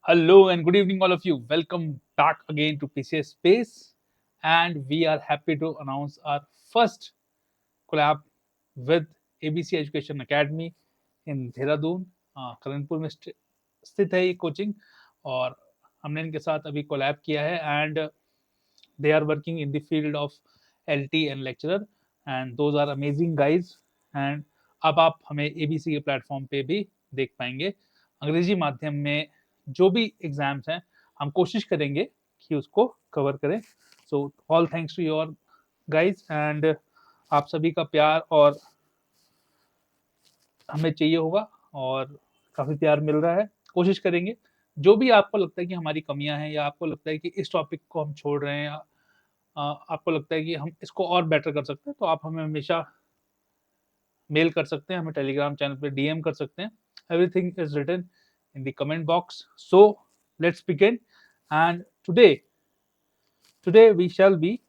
Hello and good evening, all of you. Welcome back again to PCS Space, and we are happy to announce our first collab with ABC Education Academy in Dehradun. Karanpur में स्थित है ये coaching और हमने इनके साथ अभी collab किया है and they are working in the field of LT and lecturer and those are amazing guys and अब आप हमें ABC के प्लेटफॉर्म पे भी देख पाएंगे अंग्रेजी माध्यम में जो भी एग्जाम्स हैं हम कोशिश करेंगे कि उसको कवर करें so all thanks to your guys and आप सभी का प्यार और हमें चाहिए होगा और काफ़ी प्यार मिल रहा है कोशिश करेंगे जो भी आपको लगता है कि हमारी कमियां हैं या आपको लगता है कि इस टॉपिक को हम छोड़ रहे हैं या आपको लगता है कि हम इसको और बेटर कर सकते हैं तो आप हमें हमेशा मेल कर सकते हैं हमें टेलीग्राम चैनल पे DM कर सकते हैं everything is written in the comment box. So let's begin. And today we shall be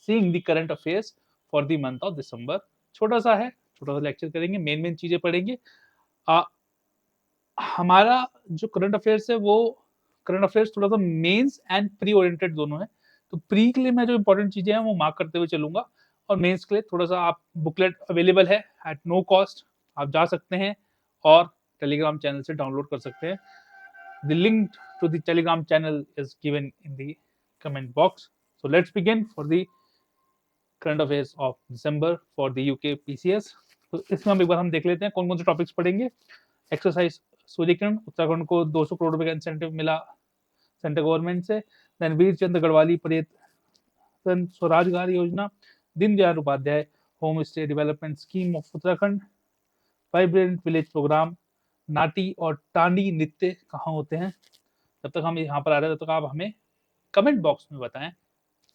seeing the current affairs for the month of December. छोटा सा लेक्चर करेंगे मेन चीजें पढ़ेंगे हमारा जो करंट अफेयर्स है वो करंट अफेयर्स थोड़ा सा मेंस एंड प्री ओरिएंटेड दोनों है तो प्री के लिए मैं जो इंपॉर्टेंट चीजें हैं वो मार्क करते हुए चलूंगा और मेंस के लिए थोड़ा सा आप बुकलेट अवेलेबल है एट नो कॉस्ट आप जा सकते हैं और टेलीग्राम चैनल से डाउनलोड कर सकते हैं The link to the Telegram channel is given in the comment box. So let's begin for the current affairs of December for the UK PCS. तो इसमें हम एक बार हम देख लेते हैं कौन कौन से टॉपिक्स पढ़ेंगे एक्सरसाइज सूर्यकिरण उत्तराखंड को 200 करोड़ रुपए का इंसेंटिव मिला सेंट्रल गवर्नमेंट से देन वीर चंद गढ़वाली पर्यटन स्वराजगार योजना Deendayal Upadhyay home stay development scheme of Uttarakhand vibrant village programme Nati और टांडी नृत्य कहाँ होते हैं जब तक हम यहाँ पर आ रहे हैं तब तक आप हमें कमेंट बॉक्स में बताएं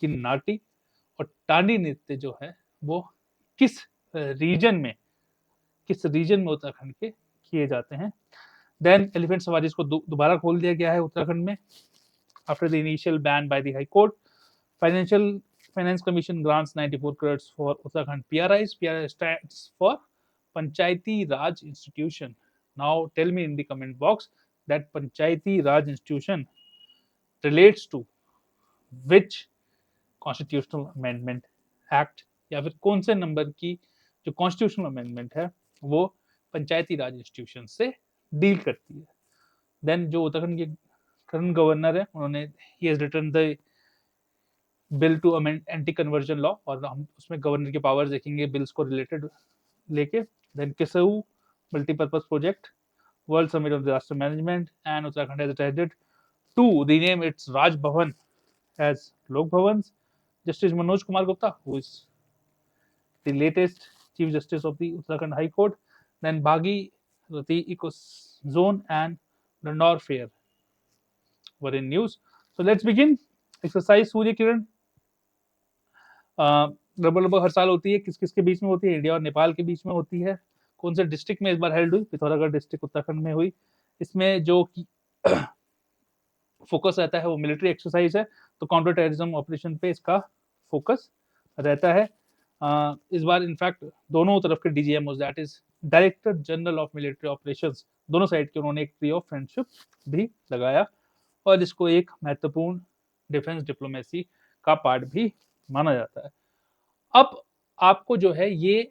कि नाटी और टांडी नृत्य जो है वो किस रीजन में उत्तराखंड के किए जाते हैं देन एलिफेंट सवारीज को दोबारा खोल दिया गया है उत्तराखंड में after the initial ban by the high court finance commission grants 94 crores for Uttarakhand PRIs stands for Panchayati Raj institution now tell me in the comment box that panchayati raj institution relates to which constitutional amendment act या फिर कौन से number की जो constitutional amendment है वो पंचायती राज institution से deal करती है देन जो उत्तराखंड के करंट गवर्नर है उन्होंने ही has written the bill to amend anti conversion law और हम उसमें गवर्नर के पावर्स देखेंगे बिल्स को रिलेटेड लेके then Kisau multipurpose project World Summit of Disaster Management and Uttarakhand has decided to rename its Raj Bhavan as Lok Bhavans. Justice Manoj Kumar Gupta, who is the latest Chief Justice of the Uttarakhand High Court, then Bhagi Rati Eco Zone and Landor Fair were in news. So let's begin. Exercise Surya Kiran. लगभग हर साल होती है किस किस के बीच में होती है इंडिया और नेपाल के बीच में होती है कौन से डिस्ट्रिक्ट में इस बार हेल्ड हुई पिथौरागढ़ डिस्ट्रिक्ट उत्तराखंड में हुई इसमें जो फोकस रहता है वो मिलिट्री एक्सरसाइज है तो काउंटर टेररिज्म ऑपरेशन पे इसका फोकस रहता है इस बार इनफैक्ट दोनों तरफ के DGMOs that is director general of military operations दोनों साइड के उन्होंने एक ट्री ऑफ फ्रेंडशिप भी लगाया और इसको एक महत्वपूर्ण डिफेंस डिप्लोमेसी का पार्ट भी माना जाता है अब आपको जो है ये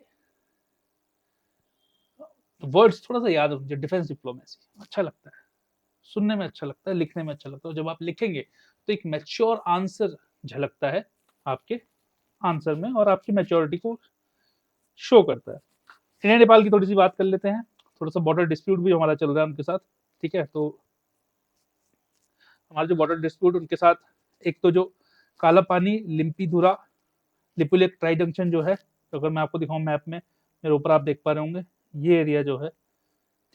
वर्ड्स थोड़ा सा याद रखिए डिफेंस डिप्लोमेसी अच्छा लगता है सुनने में अच्छा लगता है लिखने में अच्छा लगता है जब आप लिखेंगे तो एक मैच्योर आंसर झलकता है आपके आंसर में और आपकी मैच्योरिटी को शो करता है इंडिया नेपाल की थोड़ी सी बात कर लेते हैं थोड़ा सा बॉर्डर डिस्प्यूट भी हमारा चल रहा है उनके साथ ठीक है तो हमारा जो बॉर्डर डिस्प्यूट उनके साथ एक तो जो काला पानी लिम्पीधुरा लिपुलेक ट्राई जंक्शन जो है तो अगर मैं आपको दिखाऊं मैप में मेरे ऊपर आप देख पा रहे होंगे ये एरिया जो है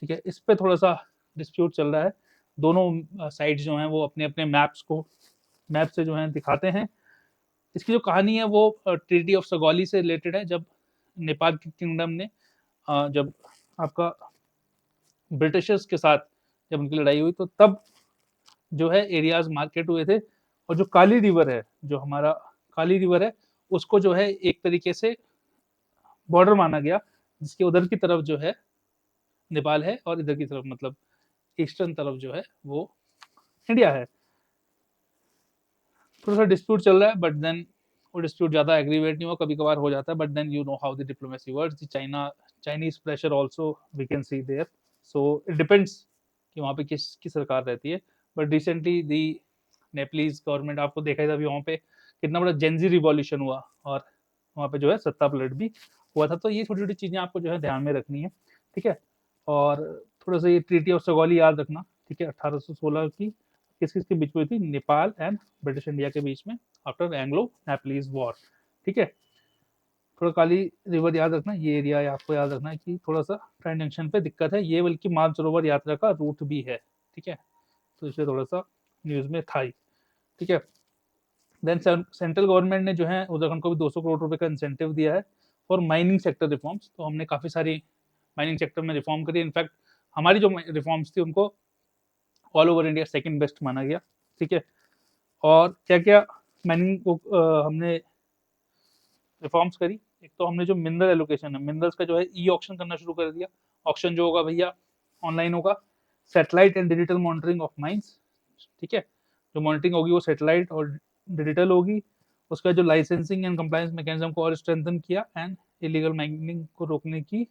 ठीक है इस पे थोड़ा सा डिस्प्यूट चल रहा है दोनों साइड्स जो हैं वो अपने अपने मैप से जो है दिखाते हैं इसकी जो कहानी है वो ट्रीटी ऑफ सगौली से रिलेटेड है जब नेपाल किंगडम ने जब आपका ब्रिटिशर्स के साथ जब उनकी लड़ाई हुई तो तब जो है एरियाज मार्केट हुए थे और जो काली रिवर है जो हमारा काली रिवर है उसको जो है एक तरीके से बॉर्डर माना गया जिसके उधर की तरफ जो है नेपाल है और इधर की तरफ मतलब ईस्टर्न तरफ जो है वो इंडिया है। थोड़ा सा डिस्प्यूट चल रहा है, बट देन वो डिस्प्यूट ज़्यादा एग्रीवेट नहीं हुआ, कभी-कभार हो जाता है, but then you know how the diplomacy works, Chinese pressure also we can see there, so it depends कि वहाँ पे किसकी सरकार रहती है। But recently the Nepalese government, आपको देखा ही था अभी वहाँ पे कितना बड़ा जेन ज़ी रिवॉल्यूशन हुआ और वहाँ पे जो है सत्ता पलट भी हुआ था। तो ये छोटी-छोटी चीज़ें आपको जो है ध्यान में रखनी है, ठीक है? और थोड़ा-सा ये ट्रीटी ऑफ सगौली याद रखना, ठीक है? 1816 की किस-किस के बीच में हुई थी? नेपाल एंड ब्रिटिश इंडिया के बीच में आफ्टर एंग्लो नेपलीज वॉर, ठीक है? थोड़ा काली रिवर याद रखना, ये एरिया आपको याद रखना है कि थोड़ा सा ट्राइन जंक्शन पे दिक्कत है, ये बल्कि मानसरोवर यात्रा का रूट भी है, ठीक है? तो इसलिए थोड़ा सा न्यूज में था ही, ठीक है? देन सेंट्रल गवर्नमेंट ने जो है उत्तराखंड को भी 200 करोड़ रुपए का इंसेंटिव दिया है फॉर माइनिंग सेक्टर रिफॉर्म्स। तो हमने काफी सारी माइनिंग सेक्टर में रिफॉर्म करी, इनफैक्ट हमारी जो रिफॉर्म्स थी उनको all over India second best माना गया, ठीक है? और क्या-क्या माइनिंग को हमने रिफॉर्म्स करी। एक तो हमने जो मिनरल एलोकेशन है, मिनरल्स का जो है ई ऑक्शन करना शुरू कर दिया। ऑक्शन जो होगा भैया ऑनलाइन होगा। Satellite and digital monitoring of mines, ठीक है? जो मॉनिटरिंग होगी वो सैटेलाइट और डिजिटल होगी। उसका जो लाइसेंसिंग एंड कंप्लायंस मैकेनिज्म को और स्ट्रेंथन किया एंड इलीगल माइनिंग को रोकने की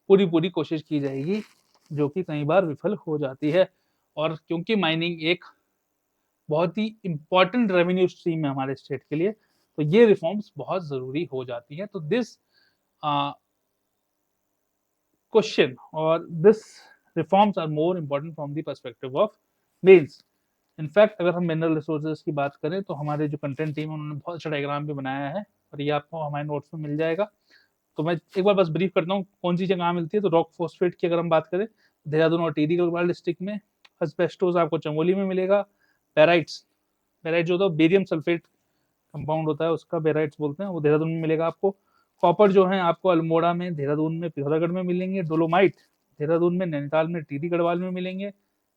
पूरी कोशिश की जाएगी, जो कि कई बार विफल हो जाती है। और क्योंकि माइनिंग एक बहुत ही इम्पोर्टेंट रेवेन्यू स्ट्रीम है हमारे स्टेट के लिए, तो ये रिफॉर्म्स बहुत ज़रूरी हो जाती है। तो दिस क्वेश्चन और this reforms are more important from the perspective of mains. In fact अगर हम मिनरल रिसोर्सेज की बात करें तो हमारे जो कंटेंट टीम है उन्होंने बहुत अच्छा डायग्राम भी बनाया है और ये आपको हमारे नोट्स में मिल जाएगा। तो मैं एक बार बस ब्रीफ करता हूँ कौन सी जगह कहाँ मिलती है। तो रॉक फॉस्फेट की अगर हम बात करें, देहरादून और टिहरी गढ़वाल डिस्ट्रिक्ट में। एस्बेस्टोस आपको चमोली में मिलेगा। पैराइट्स, पैराइट जो होता है बेरियम सल्फेट कंपाउंड होता है, उसका बेराइट्स बोलते हैं, वो देहरादून में मिलेगा आपको। कॉपर जो है आपको अल्मोड़ा में, देहरादून में, पिथौरागढ़ में मिलेंगे। डोलोमाइट देहरादून में, नैनीताल में, टिहरी गढ़वाल में मिलेंगे।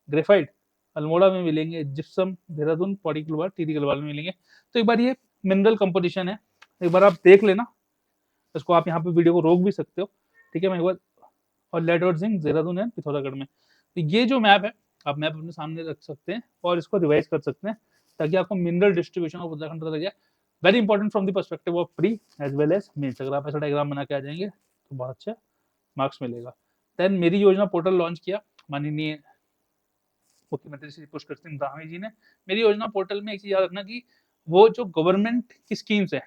ग्रेफाइट अल्मोड़ा में मिलेंगे। जिप्सम देहरादून, पौड़ी गढ़वाल, टिहरी गढ़वाल में मिलेंगे। तो एक बार ये मिनरल कंपोजिशन है, एक बार आप देख लेना इसको। आप यहाँ पे वीडियो को रोक भी सकते हो, ठीक है? मैं एक बार, और लेड और जिंक देहरादून है पिथौरागढ़ में। तो ये जो मैप है, आप मैप अपने सामने रख सकते हैं और इसको रिवाइज कर सकते हैं ताकि आपको मिनरल डिस्ट्रीब्यूशन ऑफ उत्तराखंड पता लग जाए। Very important from the perspective of pre as well as mains. अगर आप ऐसा डायग्राम बना के आ जाएंगे तो बहुत अच्छा मार्क्स मिलेगा। देन मेरी योजना पोर्टल लॉन्च किया माननीय मुख्यमंत्री श्री पुष्कर सिंह धामी जी ने। मेरी योजना पोर्टल में एक चीज याद रखना कि वो जो गवर्नमेंट की स्कीम्स है,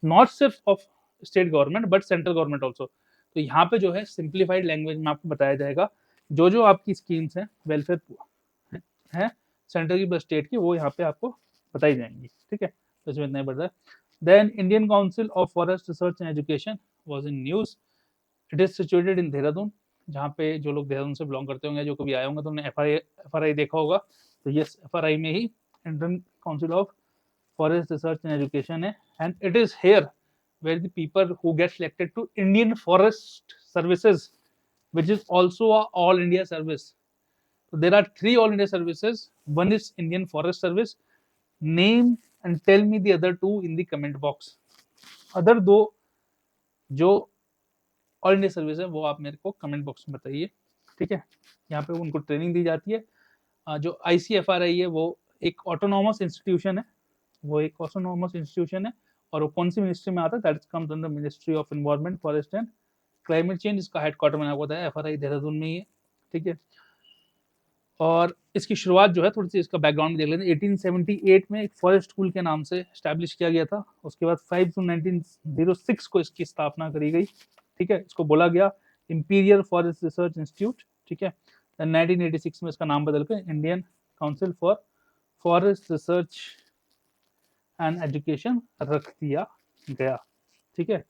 नॉट सिर्फ of state government but central government also, तो यहाँ पे जो है सिंप्लीफाइड लैंग्वेज में आपको बताया जाएगा जो जो आपकी स्कीम्स हैं वेलफेयर है सेंटर की प्लस स्टेट की, वो यहाँ पे आपको बताई जाएंगी, ठीक है? तो इसमें इतना ही बढ़ रहा है। Then Indian council of forest research and education was in news. It is situated in Dehradun. जहाँ पे जो लोग देहरादून से बिलोंग करते होंगे, जो कभी आए होंगे, तो उन्हें एफ देखा होगा। तो ये एफ में ही Indian council of forest research and education है। And it is here where the people who get selected to Indian Forest Services, which is also a all India service. So there are 3 all India services. One is Indian Forest Service. Name and tell me the other 2 in the comment box. Other 2 जो all India service है वो आप मेरे को comment box में बताइए, ठीक है? यहाँ पे उनको ट्रेनिंग दी जाती है। जो ICFRI है वो एक ऑटोनॉमस इंस्टीट्यूशन है, वो एक ऑटोनॉमस इंस्टीट्यूशन है। और वो कौन सी मिनिस्ट्री में आता है? That comes under ministry of environment, forest and climate change. इसका हेडक्वार्टर मैंने आपको बताया FRI देहरादून में ही है, ठीक है? और इसकी शुरुआत जो है, थोड़ी सी इसका बैकग्राउंड देख लेते हैं। 1878 में एक फॉरेस्ट स्कूल के नाम से स्टैब्लिश किया गया था। उसके बाद 5 जून 1906 को इसकी स्थापना करी गई, ठीक है? इसको बोला गया इंपीरियल फॉरेस्ट रिसर्च इंस्टीट्यूट, ठीक है? 1986 में इसका नाम बदल कर Indian council for forest research and education रख दिया गया, ठीक है?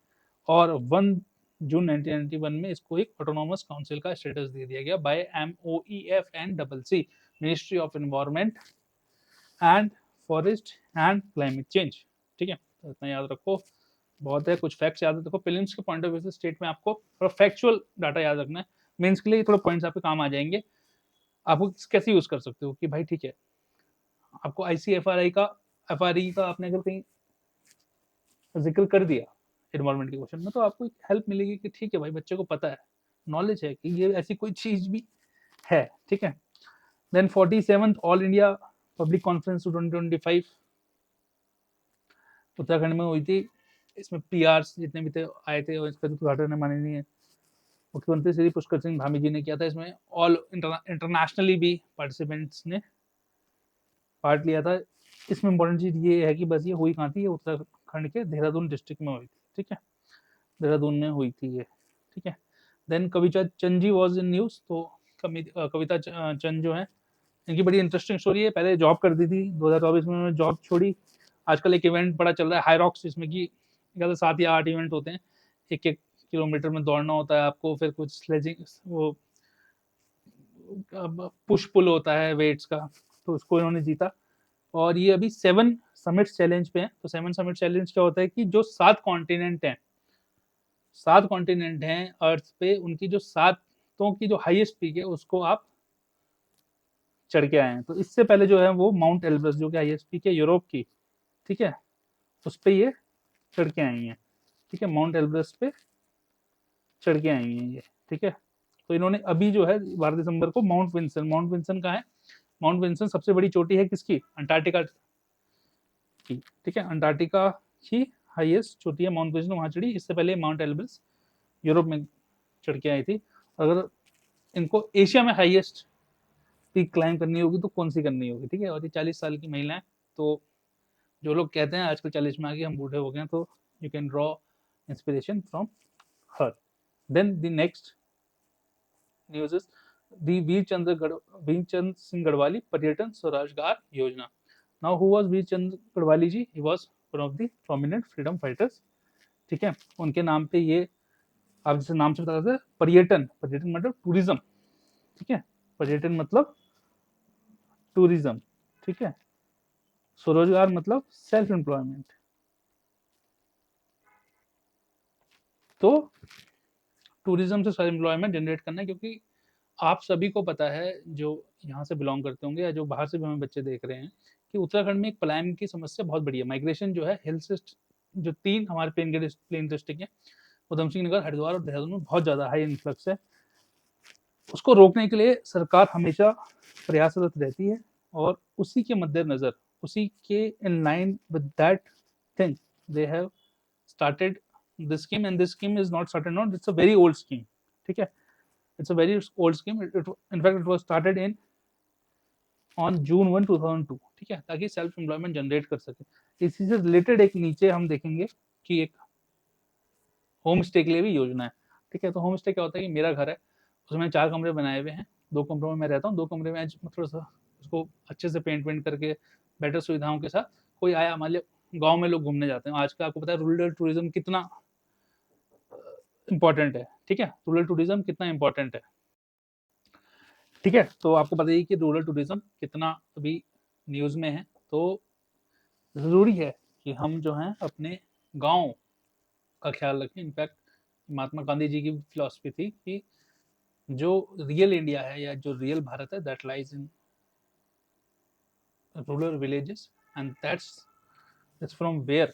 और 1 जून 1991 में इसको एक ऑटोनॉमस काउंसिल का स्टेटस दे दिया गया by MOEF and CC, ministry of environment and forest and climate change, ठीक है? तो इतना याद रखो, बहुत है। कुछ फैक्ट्स याद रखो प्रीलिम्स के पॉइंट ऑफ व्यू से। स्टेट में आपको थोड़ा फैक्चुअल डाटा याद रखना है, मेंस के लिए थोड़ा पॉइंट्स आपके काम आ जाएंगे। आपको कैसे यूज कर सकते हो कि भाई ठीक है, आपको ICFRI का FRE का आपने अगर कहीं जिक्र कर दिया एनवायरनमेंट के क्वेश्चन में, तो आपको एक हेल्प मिलेगी कि ठीक है भाई, बच्चे को पता है, नॉलेज है कि ये ऐसी कोई चीज भी है, ठीक है। Then 47th all India public conference 2025 Uttarakhand में हुई थी। इसमें पीआर जितने भी थे आए थे और इसका उद्घाटन माननीय मुख्यमंत्री श्री पुष्कर सिंह धामी जी ने किया था। इसमें ऑल इंटरनेशनली भी पार्टिसिपेंट्स ने पार्ट लिया था। इसमें इम्पोर्टेंट चीज ये है कि बस ये हुई कहाँ थी, ये उत्तराखंड के देहरादून डिस्ट्रिक्ट में हुई थी, ठीक है, देहरादून में हुई थी ये, ठीक है। Then Kavita Chand ji was in news. तो कविता चंद जो है, इनकी बड़ी इंटरेस्टिंग स्टोरी है। पहले जॉब करती थी, 2024 में उन्होंने जॉब छोड़ी। आजकल एक इवेंट बड़ा चल रहा है हाईरॉक्स, जिसमें कि 7 या 8 इवेंट होते हैं, 1-1 किलोमीटर में दौड़ना होता है आपको, फिर कुछ स्लेजिंग वो पुश पुल होता है वेट्स का, तो उसको इन्होंने जीता। और ये अभी 7 समिट चैलेंज पे है। तो 7 समिट चैलेंज क्या होता है कि जो 7 कॉन्टिनेंट हैं, 7 कॉन्टिनेंट हैं अर्थ पे, उनकी जो 7 की जो हाईएस्ट पीक है उसको आप चढ़ के आए हैं। तो इससे पहले जो है वो माउंट एल्ब्रस जो कि हाईएस्ट पीक है यूरोप की, ठीक है, उस पे ये चढ़ के आई हैं, ठीक है, माउंट एल्ब्रस पे चढ़ के आई हैं ये, ठीक है। तो इन्होंने अभी जो है 12 दिसंबर को माउंट विंसन कहाँ है, माउंट विंसन सबसे बड़ी चोटी है किसकी, अंटार्कटिका की, ठीक है, अंटार्कटिका की हाईएस्ट चोटी है माउंट विंसन, वहां चढ़ी। इससे पहले माउंट एल्ब्रस यूरोप में चढ़ के आई थी। अगर इनको एशिया में हाईएस्ट पीक क्लाइम करनी होगी तो कौन सी करनी होगी, ठीक है। और ये 40 साल की महिला है। तो जो लोग कहते हैं आजकल 40 में आके हम बूढ़े हो गए, तो you can draw inspiration from her. Then the next news is the Veer Chand Singh Garhwali पर्यटन स्वरोजगार योजना। Now who was Veer Chand Garhwali ji, he was one of the prominent freedom fighters, ठीक है। उनके नाम पे ये, आप जैसे नाम से बता सकते हैं, पर्यटन, पर्यटन मतलब टूरिज्म, ठीक है, पर्यटन मतलब टूरिज्म, ठीक है, स्वरोजगार मतलब सेल्फ एम्प्लॉयमेंट। तो टूरिज्म से सेल्फ एम्प्लॉयमेंट जनरेट करना है, क्योंकि आप सभी को पता है जो यहाँ से बिलोंग करते होंगे या जो बाहर से भी हमें बच्चे देख रहे हैं, कि उत्तराखंड में एक पलायन की समस्या बहुत बड़ी है। माइग्रेशन जो है हिल से जो 3 हमारे प्लेन डिस्ट्रिक्ट है, उधम सिंह नगर, हरिद्वार और देहरादून में बहुत ज्यादा हाई इन्फ्लक्स है। उसको रोकने के लिए सरकार हमेशा प्रयासरत रहती है, और उसी के मद्देनजर, उसी के इन line with that thing, they have started this scheme, and this scheme is not started now, it's a very old scheme, ठीक है, it's a very old scheme, in fact it was started in on June 1 2002, ठीक है, ताकि self employment generate कर सके। इसी से related एक नीचे हम देखेंगे कि एक होम स्टे के लिए भी योजना है, ठीक है। तो होम स्टे क्या होता है कि मेरा घर है, उसमें 4 कमरे बनाए हुए हैं, 2 कमरों में मैं रहता हूँ, 2 कमरे में थोड़ा सा उसको अच्छे से पेंट करके बेटर सुविधाओं के साथ, कोई आया, मान लिया गाँव में लोग घूमने जाते हैं, आजकल आपको पता है रूरल टूरिज्म कितना इंपॉर्टेंट है, ठीक है, रूरल टूरिज्म कितना इंपॉर्टेंट है, ठीक है। तो आपको पता ही कि रूरल टूरिज्म कितना अभी न्यूज में है। तो जरूरी है कि हम जो हैं अपने गांव का ख्याल रखें। इनफैक्ट महात्मा गांधी जी की फिलॉसफी थी कि जो रियल इंडिया है या जो रियल भारत है, that lies in rural villages, and that's from where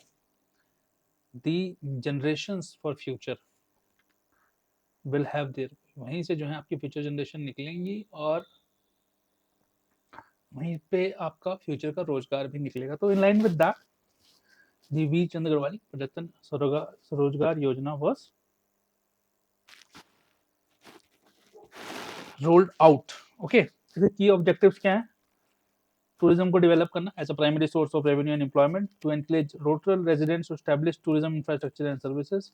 the generations for future will have there, वहीं से जो है आपकी फ्यूचर जनरेशन निकलेंगी और वहीं पे आपका फ्यूचर का रोजगार भी निकलेगा। तो in line with that the Veer Chand Garhwali पर्यटन स्वरोजगार योजना वाज रोल्ड आउट, ओके। इसके की ऑब्जेक्टिव्स क्या हैं? टूरिज्म को डेवलप करना as a primary source of revenue and employment, to encourage rural residents to establish tourism infrastructure and services,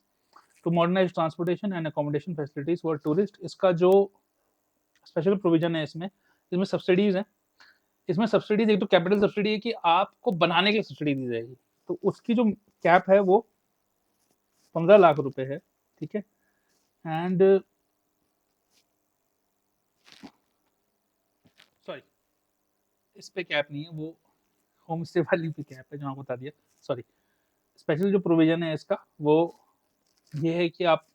to modernise transportation and accommodation facilities for tourist. इसका जो special provision है इसमें, इसमें subsidies हैं। इसमें subsidies, एक तो कैपिटल सब्सिडी है कि आपको बनाने के लिए सब्सिडी दी जाएगी, तो उसकी जो कैप है वो 15 लाख रुपए है, ठीक है। एंड सॉरी, इस पे कैप नहीं है, वो होम स्टे वाली पे कैप है जो आपको बता दिया, सॉरी। स्पेशल जो प्रोविजन है इसका वो ये है कि आप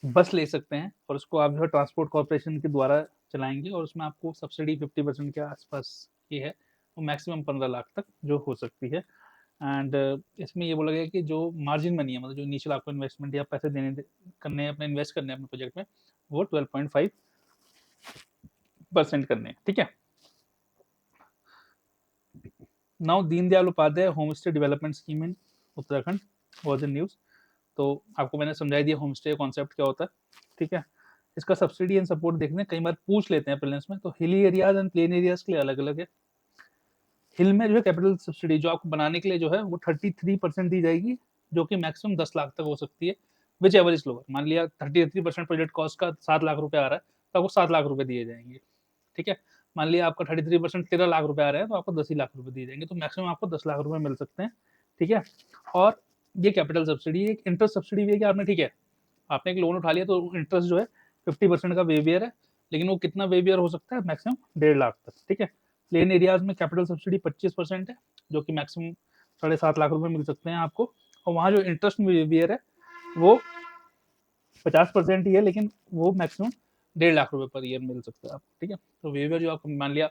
बस ले सकते हैं और उसको आप जो है ट्रांसपोर्ट कॉर्पोरेशन के द्वारा चलाएंगे, और उसमें आपको सब्सिडी 50% के आसपास की है, वो मैक्सिमम 15 लाख तक जो हो सकती है। एंड इसमें ये बोला गया कि जो मार्जिन मनी है, मतलब जो इनिशियल आपको इन्वेस्टमेंट या पैसे करने हैं अपने इन्वेस्ट करने हैं अपने प्रोजेक्ट में, वो 12.5 50% करने हैं, ठीक है। Now Deendayal Upadhyay home stay development scheme in Uttarakhand was in news. तो आपको मैंने समझाई दिया होम स्टे कॉन्सेप्ट क्या होता है, ठीक है। इसका सब्सिडी एंड सपोर्ट देखने कई बार पूछ लेते हैं प्रीलिम्स में, तो hilly areas and plain areas के लिए अलग अलग है। हिल में जो है कैपिटल सब्सिडी जो आपको बनाने के लिए जो है वो 33% दी जाएगी, जो कि मैक्सिमम 10 लाख तक हो सकती है, विच एवर इज लोअर। मान लिया 33% प्रोजेक्ट कॉस्ट का 7 लाख रुपए आ रहा है, तो आपको 7 लाख रुपए दिए जाएंगे, ठीक है। मान लिया आपका 33% 13 लाख रुपए आ रहे हैं, तो आपको 10 ही लाख रुपए दिए जाएंगे, तो मैक्सिमम आपको 10 लाख रुपए मिल सकते हैं, ठीक है। और ये कैपिटल सब्सिडी, एक इंटरेस्ट सब्सिडी भी है कि आपने, ठीक है, आपने एक लोन उठा लिया तो इंटरेस्ट जो है 50% का वेवियर है, लेकिन वो कितना वेवियर हो सकता है, मैक्सिमम 1.5 लाख तक, ठीक है। प्लेन एरियाज में कैपिटल सब्सिडी 25% है, जो कि मैक्सिमम 7.5 लाख रुपए मिल सकते हैं आपको। और वहाँ जो इंटरेस्ट वेवियर है वो 50% ही है, लेकिन वो मैक्सिमम 1.5 लाख रुपए पर ईयर मिल सकता है आपको, ठीक है। तो वेवियर जो आपको मान लिया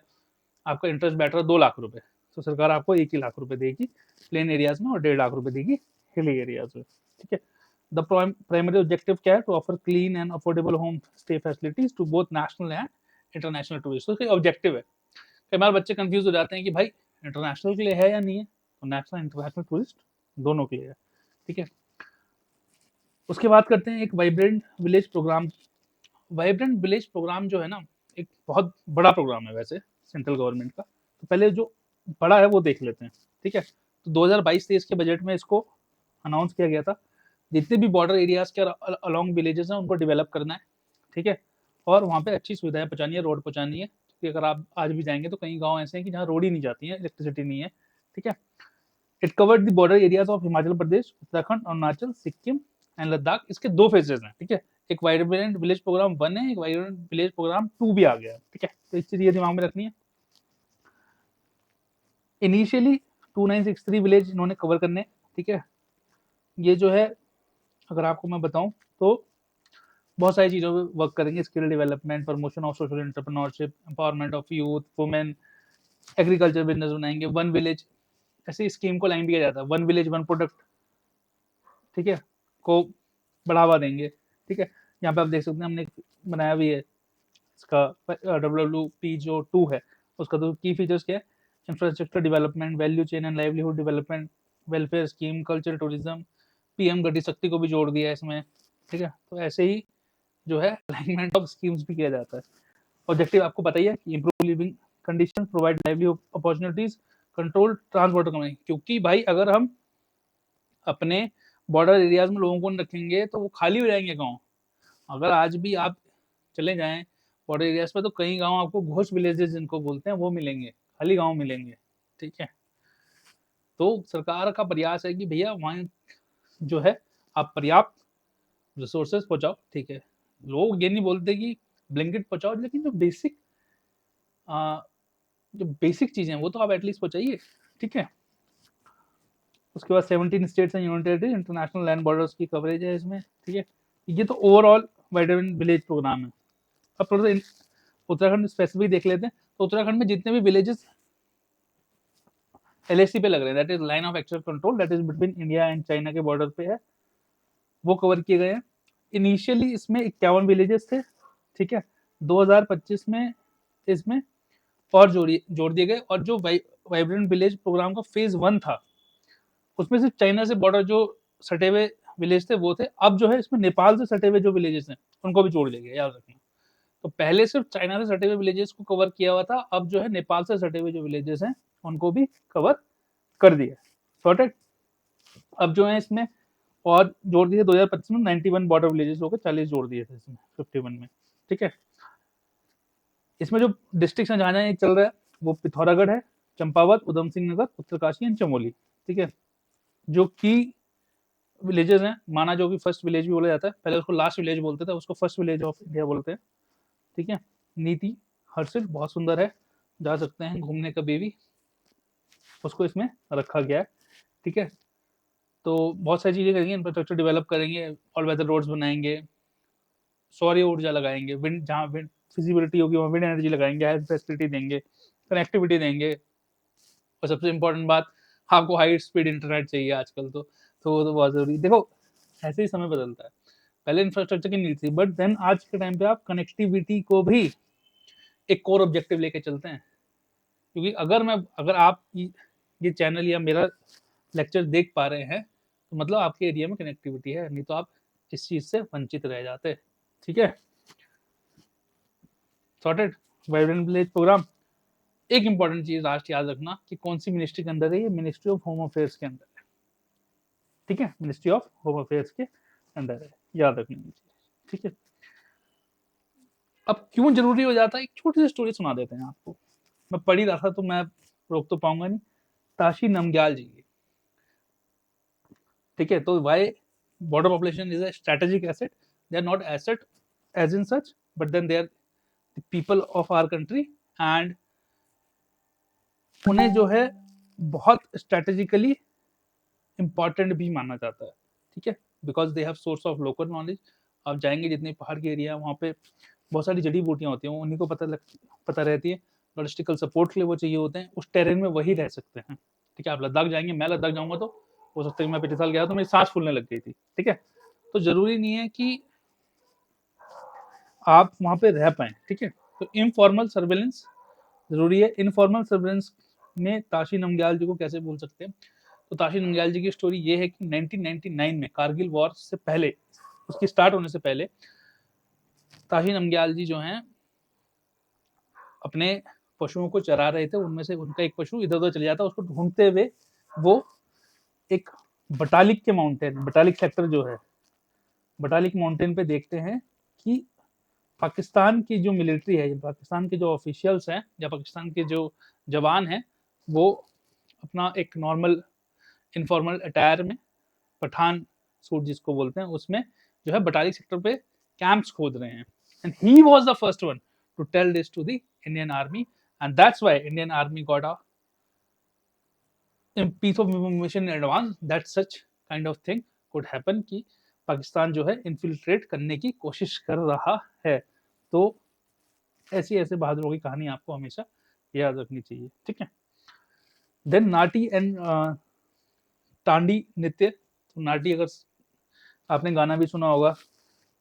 आपका इंटरेस्ट बैठ रहा है 2 लाख रुपए, तो सरकार आपको 1 ही लाख रुपए देगी प्लेन एरियाज में और 1.5 लाख रुपए देगी हिली एरियाज में, ठीक है। द प्राइमरी ऑब्जेक्टिव क्या है, to offer clean and affordable home stay facilities to both national and international tourist. तो ऑब्जेक्टिव है। कई बार बच्चे कंफ्यूज हो जाते हैं कि भाई इंटरनेशनल के लिए है या नहीं है, तो नेशनल इंटरनेशनल टूरिस्ट दोनों के लिए है, ठीक है। उसके बाद करते हैं एक vibrant village programme. Vibrant village programme जो है ना, एक बहुत बड़ा प्रोग्राम है वैसे सेंट्रल गवर्नमेंट का। तो पहले जो बड़ा है वो देख लेते हैं, ठीक है। तो 2022-23 के बजट में इसको अनाउंस किया गया था। जितने भी बॉर्डर एरियाज के अलोंग विलेजेस हैं उनको डेवलप करना है, ठीक है। और वहाँ पे अच्छी सुविधाएं पहुँचानी है, रोड पहुँचानी है, क्योंकि अगर आप आज भी जाएंगे तो कई गाँव ऐसे हैं कि जहाँ रोड ही नहीं जाती है, इलेक्ट्रिसिटी नहीं है, ठीक है। It covered the border areas of Himachal Pradesh, Uttarakhand, Arunachal, Sikkim and Ladakh. इसके 2 फेजेस हैं, ठीक है। एक वाइब्रेंट विलेज प्रोग्राम 1 है, एक वाइब्रेंट विलेज प्रोग्राम 2 भी आ गया है, ठीक है। तो इस चीज ये दिमाग में रखनी है। इनिशियली 2963 विलेज इन्होंने कवर करने, ठीक है। ये जो है अगर आपको मैं बताऊं तो बहुत सारी चीज़ों पे वर्क करेंगे, skill development, promotion of social entrepreneurship, empowerment of youth, women, agriculture business बनाएंगे, वन विलेज, ऐसे स्कीम को लाइन भी किया जाता है, वन विलेज वन प्रोडक्ट, ठीक है, को बढ़ावा देंगे, ठीक है। यहाँ पे आप देख सकते हैं हमने बनाया भी है इसका WWP जो 2 है उसका। तो की फीचर्स क्या है, infrastructure development, value chain and livelihood development, welfare scheme, culture tourism, PM गति शक्ति को भी जोड़ दिया है इसमें, ठीक है। तो ऐसे ही जो है अलाइनमेंट ऑफ स्कीम्स भी किया जाता है। ऑब्जेक्टिव आपको पता ही है कि improve living condition, provide livelihood opportunities, control transport कमी। क्योंकि भाई अगर हम अपने बॉर्डर एरियाज में लोगों को नहीं रखेंगे तो वो खाली हो जाएंगे गाँव। अगर आज भी आप चले जाएं बॉर्डर एरियाज पे तो कई गांव आपको घोस्ट विलेजेस जिनको बोलते हैं वो मिलेंगे, खाली गांव मिलेंगे, ठीक है। तो सरकार का प्रयास है कि भैया वहाँ जो है आप पर्याप्त रिसोर्सेज पहुंचाओ, ठीक है। लोग ये नहीं बोलते कि ब्लिंकिट पहुंचाओ, लेकिन जो बेसिक चीजें हैं वो तो आप एटलीस्ट पहुंचाइए, ठीक है। उसके बाद 17 states and union territory, international land borders की कवरेज है इसमें, ठीक है। ये तो ओवरऑल वाइब्रेंट विलेज प्रोग्राम है। अब थोड़ा सा उत्तराखंड स्पेसिफिक देख लेते हैं। तो उत्तराखंड में जितने भी विलेजेस LAC पे लग रहे हैं, that is line of actual control, that is between India and China के बॉर्डर पे है, वो कवर किए गए हैं। इनिशियली इसमें 51 विलेजेस थे, ठीक है। 2025 में इसमें और जोड़ दिए गए। और जो वाइब्रेंट विलेज प्रोग्राम का फेज 1 था उसमें सिर्फ चाइना से बॉर्डर जो सटे हुए विलेज थे वो थे। अब जो है इसमें नेपाल से सटे हुए जो विलेजेस हैं उनको भी जोड़ दिया गया, याद रखना। तो पहले सिर्फ चाइना से सटे हुए विलेजेस को कवर किया हुआ था, अब जो है नेपाल से सटे हुए जो विलेजेस हैं उनको भी कवर कर दिया, सॉर्टेड। अब जो है इसमें और जोड़ दिए 2025 में 91 बॉर्डर विलेजेस होकर 40 जोड़ दिए थे इसमें 51 में, ठीक है। इसमें जो डिस्ट्रिक्ट जहाँ जहाँ चल रहा है वो पिथौरागढ़ है, चंपावत, उधम सिंह नगर, उत्तरकाशी एंड चमोली, ठीक है। जो की विलेजेस हैं, माना जो कि फर्स्ट विलेज भी बोला जाता है, पहले उसको लास्ट विलेज बोलते थे, उसको फर्स्ट विलेज ऑफ इंडिया बोलते हैं, ठीक है। नीति हर्षिल बहुत सुंदर है, जा सकते हैं घूमने कभी भी, उसको इसमें रखा गया है, ठीक है। तो बहुत सारी चीजें करेंगे, इंफ्रास्ट्रक्चर डेवलप करेंगे, ऑल वेदर रोड्स बनाएंगे, सौर ऊर्जा लगाएंगे, विंड जहाँ विंड फिजिबिलिटी होगी वहाँ विंड एनर्जी लगाएंगे, हेल्थ फैसिलिटी देंगे, कनेक्टिविटी देंगे। और सबसे इम्पोर्टेंट बात, आपको हाई स्पीड इंटरनेट चाहिए आजकल तो वो तो बहुत जरूरी। देखो ऐसे ही समय बदलता है, पहले इंफ्रास्ट्रक्चर की नीड थी, बट देन आज के टाइम पे आप कनेक्टिविटी को भी एक कोर ऑब्जेक्टिव लेके चलते हैं। क्योंकि अगर आप ये चैनल या मेरा लेक्चर देख पा रहे हैं, तो मतलब आपके एरिया में कनेक्टिविटी है, नहीं तो आप इस चीज़ से वंचित रह जाते। ठीक है? सॉर्टेड? Vibrant village programme. एक इंपॉर्टेंट चीज़ लास्ट याद रखना कि कौन सी मिनिस्ट्री के अंदर है, ये मिनिस्ट्री ऑफ होम अफेयर्स के अंदर है। ठीक है? मिनिस्ट्री ऑफ होम अफेयर्स के अंदर है, याद रखनी है। ठीक है? अब क्यों ज़रूरी हो जाता है, एक छोटी-सी स्टोरी सुना देते हैं आपको। मैं पढ़ ही रहा था तो मैं रोक तो पाऊँगा नहीं। ताशी नमग्याल जी की। ठीक है? तो why border population is a strategic asset? They are not asset as in such, but then they are the people of our country and उन्हें जो है बहुत स्ट्रेटेजिकली इम्पॉर्टेंट भी माना जाता है। ठीक है? Because they have source of local knowledge. आप जाएंगे जितने पहाड़ के एरिया वहाँ पे बहुत सारी जड़ी बूटियाँ होती हैं, उन्हीं को पता रहती है। लॉजिस्टिकल सपोर्ट के लिए वो चाहिए होते हैं, उस टेरेन में वही रह सकते हैं। ठीक है? आप लद्दाख जाएंगे, मैं लद्दाख जाऊंगा तो हो सकता है मैं पिछले साल गया तो मेरी सांस फूलने लग गई थी। ठीक है? तो जरूरी नहीं है कि आप वहाँ पे रह पाए। ठीक है? तो इनफॉर्मल सर्वेलेंस जरूरी है। इनफॉर्मल सर्वेलेंस में ताशी नमग्याल जी को कैसे बोल सकते हैं? तो ताशी नमग्याल जी की स्टोरी ये है कि 1999 में कारगिल वॉर से पहले, उसकी स्टार्ट होने से पहले, ताशी नमग्याल जी जो हैं अपने पशुओं को चरा रहे थे। उनमें से उनका एक पशु इधर उधर चले जाता, उसको ढूंढते हुए वो एक बटालिक के माउंटेन, बटालिक सेक्टर जो है, बटालिक माउंटेन पे देखते हैं कि पाकिस्तान की जो मिलिट्री है, पाकिस्तान के जो ऑफिशियल्स हैं या पाकिस्तान के जो जवान हैं, वो अपना एक नॉर्मल इनफॉर्मल अटायर में, पठान सूट जिसको बोलते हैं, उसमें जो है बटालिक सेक्टर पे कैंप्स खोद रहे हैं। And he was the first one to tell this to the Indian army, and that's why Indian army got a piece of information in advance that such kind of thing could happen कि पाकिस्तान जो है infiltrate करने की कोशिश कर रहा है। तो ऐसी ऐसे बहादुरों की कहानी आपको हमेशा याद रखनी चाहिए। ठीक है? देन नाटी एंड टांडी नृत्य। तो नाटी, अगर आपने गाना भी सुना होगा,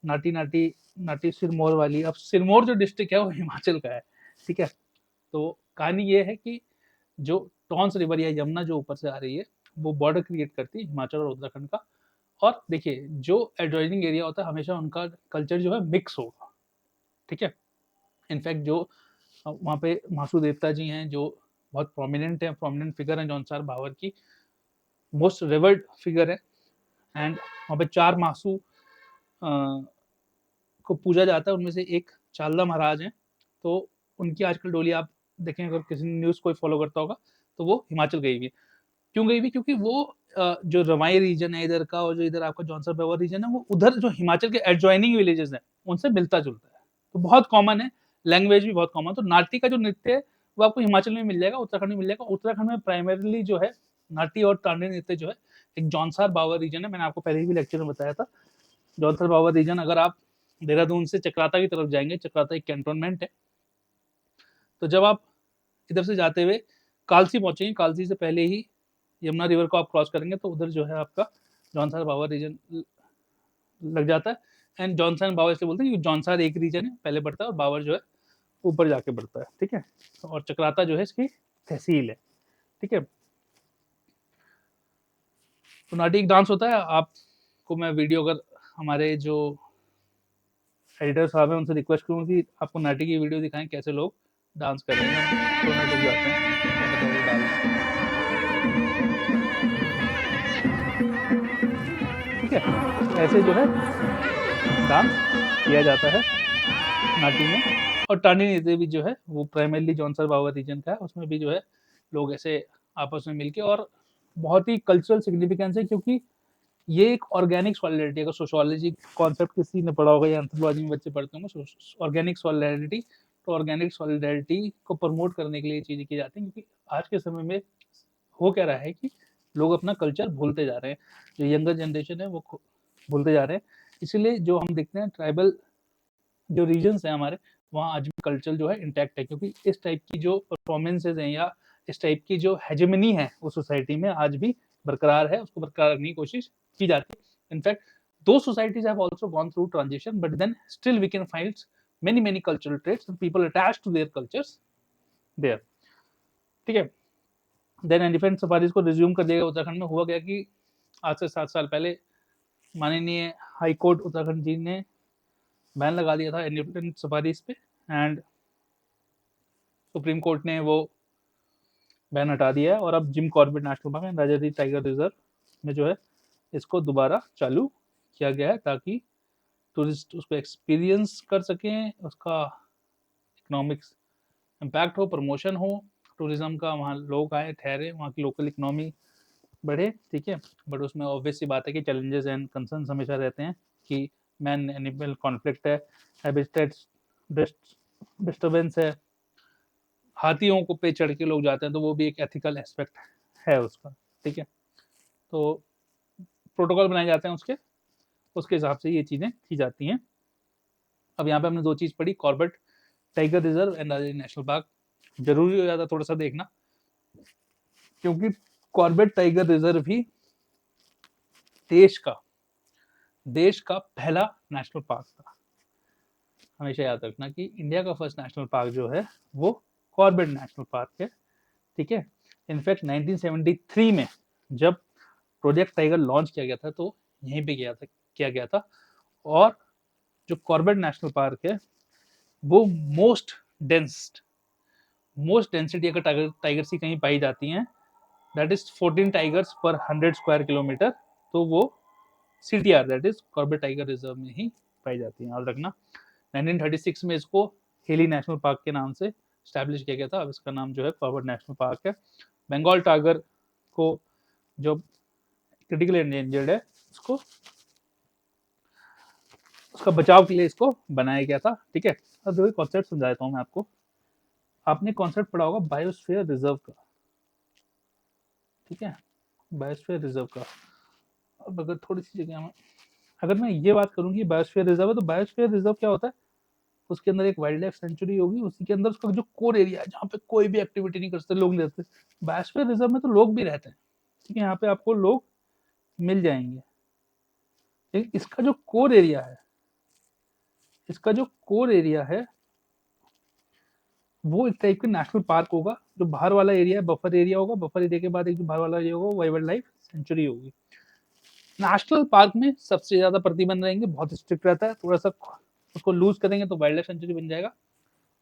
नाटी नाटी नाटी सिरमौर वाली। अब सिरमौर जो डिस्ट्रिक्ट है वो हिमाचल का है। ठीक है? तो कहानी ये है कि जो टॉन्स रिवर या यमुना जो ऊपर से आ रही है, वो बॉर्डर क्रिएट करती है हिमाचल और उत्तराखंड का। और देखिए, जो एडजॉइनिंग एरिया होता है हमेशा उनका कल्चर जो है मिक्स होगा। ठीक है? इनफैक्ट जो वहाँ पे मासू देवता जी हैं, जो बहुत प्रोमिनेंट फिगर हैं, जौनसार भावर की मोस्ट रिवर्ड फिगर है। एंड वहाँ पे 4 मासू को पूजा जाता है, उनमें से एक चालदा महाराज हैं। तो उनकी आजकल डोली आप देखें, अगर किसी ने न्यूज़ कोई फॉलो करता होगा, तो वो हिमाचल गई हुई है। क्यों गई हुई? क्योंकि वो जो रवाई रीजन है इधर का, और जो इधर आपका जौनसर भावर रीजन है, वो उधर जो हिमाचल के एडजॉइनिंग विलेजेस हैं उनसे मिलता जुलता है, तो बहुत कॉमन है। लैंग्वेज भी बहुत कॉमन। तो नाटी का जो नृत्य है वो आपको हिमाचल में मिल जाएगा, उत्तराखंड में मिल जाएगा। उत्तराखंड में प्राइमरीली जो है नाटी और टांडी नृत्य जो है एक जौनसार भावर रीजन है। मैंने आपको पहले भी लेक्चर में बताया था। जौनसार भावर रीजन, अगर आप देहरादून से चक्राता की तरफ जाएंगे, चक्राता एक कैंटोनमेंट है, तो जब आप इधर से जाते हुए कालसी पहुंचेंगे, कालसी से पहले ही यमुना रिवर को आप क्रॉस करेंगे, तो उधर जो है आपका जौनसार भावर रीजन लग जाता है। एंड जॉनसन भावर इसलिए बोलते हैं क्योंकि जौनसार एक रीजन है, पहले बढ़ता है, और भावर जो है ऊपर जाके बढ़ता है। ठीक है? और चक्राता जो है इसकी तहसील है। ठीक है? तो नाटी एक डांस होता है। आपको मैं वीडियो, अगर हमारे जो एडिटर साहब हैं उनसे रिक्वेस्ट करूँगा कि आपको नाटी की वीडियो दिखाएं, कैसे लोग डांस कर रहे हैं, तो डूब जाते हैं। ठीक है? ऐसे जो है डांस किया जाता है नाटी में। और टांडी नृत्य भी जो है वो प्राइमरली जौनसर भावर रीजन का है, उसमें भी जो है लोग ऐसे आपस में मिलके, और बहुत ही कल्चरल सिग्निफिकेंस है, क्योंकि ये एक ऑर्गेनिक सॉलिडरिटी, अगर सोशियोलॉजी कॉन्सेप्ट किसी ने पढ़ा होगा या एंथ्रोपोलॉजी में बच्चे पढ़ते होंगे, ऑर्गेनिक सॉलिडरिटी, तो ऑर्गेनिक सॉलिडरिटी को प्रमोट करने के लिए चीज़ें की जाती हैं। क्योंकि आज के समय में हो क्या रहा है कि लोग अपना कल्चर भूलते जा रहे हैं, जो यंगर जनरेशन है वो भूलते जा रहे हैं। इसीलिए जो हम देखते हैं ट्राइबल जो रीजन्स हैं हमारे, वहाँ आज भी कल्चर जो है इंटैक्ट है, क्योंकि इस टाइप की जो परफॉर्मेंसेज हैं या इस टाइप की जो हेजेमनी है उस सोसाइटी में आज भी बरकरार है, उसको बरकरार रखने की कोशिश की जाती है। इनफैक्ट दो societies have also gone through transition, but then still we can find many cultural traits and people attached to their cultures there. ठीक है, देन एलिफेंट सफारीज को रिज्यूम कर दिया गया उत्तराखंड में। हुआ गया कि आज से 7 साल पहले माननीय हाई कोर्ट उत्तराखंड जी ने बैन लगा दिया था एलिफेंट सफारीज पे, एंड सुप्रीम कोर्ट ने वो बैन हटा दिया है, और अब Jim Corbett national park and Rajaji tiger reserve में जो है इसको दोबारा चालू किया गया है, ताकि टूरिस्ट उसको एक्सपीरियंस कर सकें, उसका इकोनॉमिक्स इम्पैक्ट हो, प्रमोशन हो टूरिज्म का, वहाँ लोग आए ठहरे, वहाँ की लोकल इकोनॉमी बढ़े। ठीक है, बट उसमें ऑब्वियस सी बात है कि चैलेंजेस एंड कंसर्न्स हमेशा रहते हैं कि मैन एनिमल कॉन्फ्लिक्ट है, हैबिटेट डिस्टर्बेंस है, हाथियों को पे चढ़ के लोग जाते हैं, तो वो भी एक एथिकल एस्पेक्ट है उसका। ठीक है, तो प्रोटोकॉल बनाए जाते हैं उसके हिसाब से ये चीज़ें की जाती हैं। अब यहाँ पे हमने 2 चीज़ पढ़ी, Corbett tiger reserve and Rajaji national park. जरूरी हो जाता थोड़ा सा देखना, क्योंकि कॉर्बेट टाइगर रिजर्व ही देश का पहला नेशनल पार्क था। हमेशा याद रखना कि इंडिया का फर्स्ट नेशनल पार्क जो है वो कॉर्बेट नेशनल पार्क है। ठीक है, इनफैक्ट 1973 में जब प्रोजेक्ट टाइगर लॉन्च किया गया था तो यहीं पे किया गया था, और जो कॉर्बेट नेशनल पार्क है वो मोस्ट डेंसिटी अगर टाइगर्स की कहीं पाई जाती हैं, दैट इज 14 टाइगर्स पर 100 स्क्वायर किलोमीटर, तो वो CTR that is Corbett tiger reserve में ही पाई जाती है। याद रखना 1936 में इसको हेली नेशनल पार्क के नाम से स्टैब्लिश किया गया था, अब इसका नाम जो है कॉर्बेट नेशनल पार्क है। बंगाल टाइगर को जो क्रिटिकली एंडेंजर्ड है उसका बचाव के लिए इसको बनाया गया था। ठीक है, अब दो कॉन्सेप्ट समझा देता हूँ मैं आपको। आपने कॉन्सेप्ट पढ़ा होगा बायोस्फीयर रिजर्व का, ठीक है, बायोस्फीयर रिजर्व का। अब अगर थोड़ी सी जगह में अगर मैं ये बात करूँ कि बायोस्फीयर रिजर्व है, तो बायोस्फीयर रिजर्व क्या होता है, उसके अंदर एक वाइल्ड लाइफ सेंचुरी होगी, उसी के अंदर उसका जो कोर एरिया है जहाँ पे कोई भी एक्टिविटी नहीं कर सकते, लोग नहीं रहते। बायोस्फीयर रिजर्व में तो लोग भी रहते हैं, ठीक है, यहाँ पे आपको लोग मिल जाएंगे, लेकिन इसका जो कोर एरिया है वो एक टाइप का नेशनल पार्क होगा। जो बाहर वाला एरिया है बफर एरिया होगा, बफर एरिया के बाद एक जो बाहर वाला एरिया होगा वो वाइल्ड लाइफ सेंचुरी होगी। नेशनल पार्क में सबसे ज्यादा प्रतिबंध रहेंगे, बहुत स्ट्रिक्ट रहता है, थोड़ा सा उसको लूज करेंगे तो वाइल्ड लाइफ सेंचुरी बन जाएगा,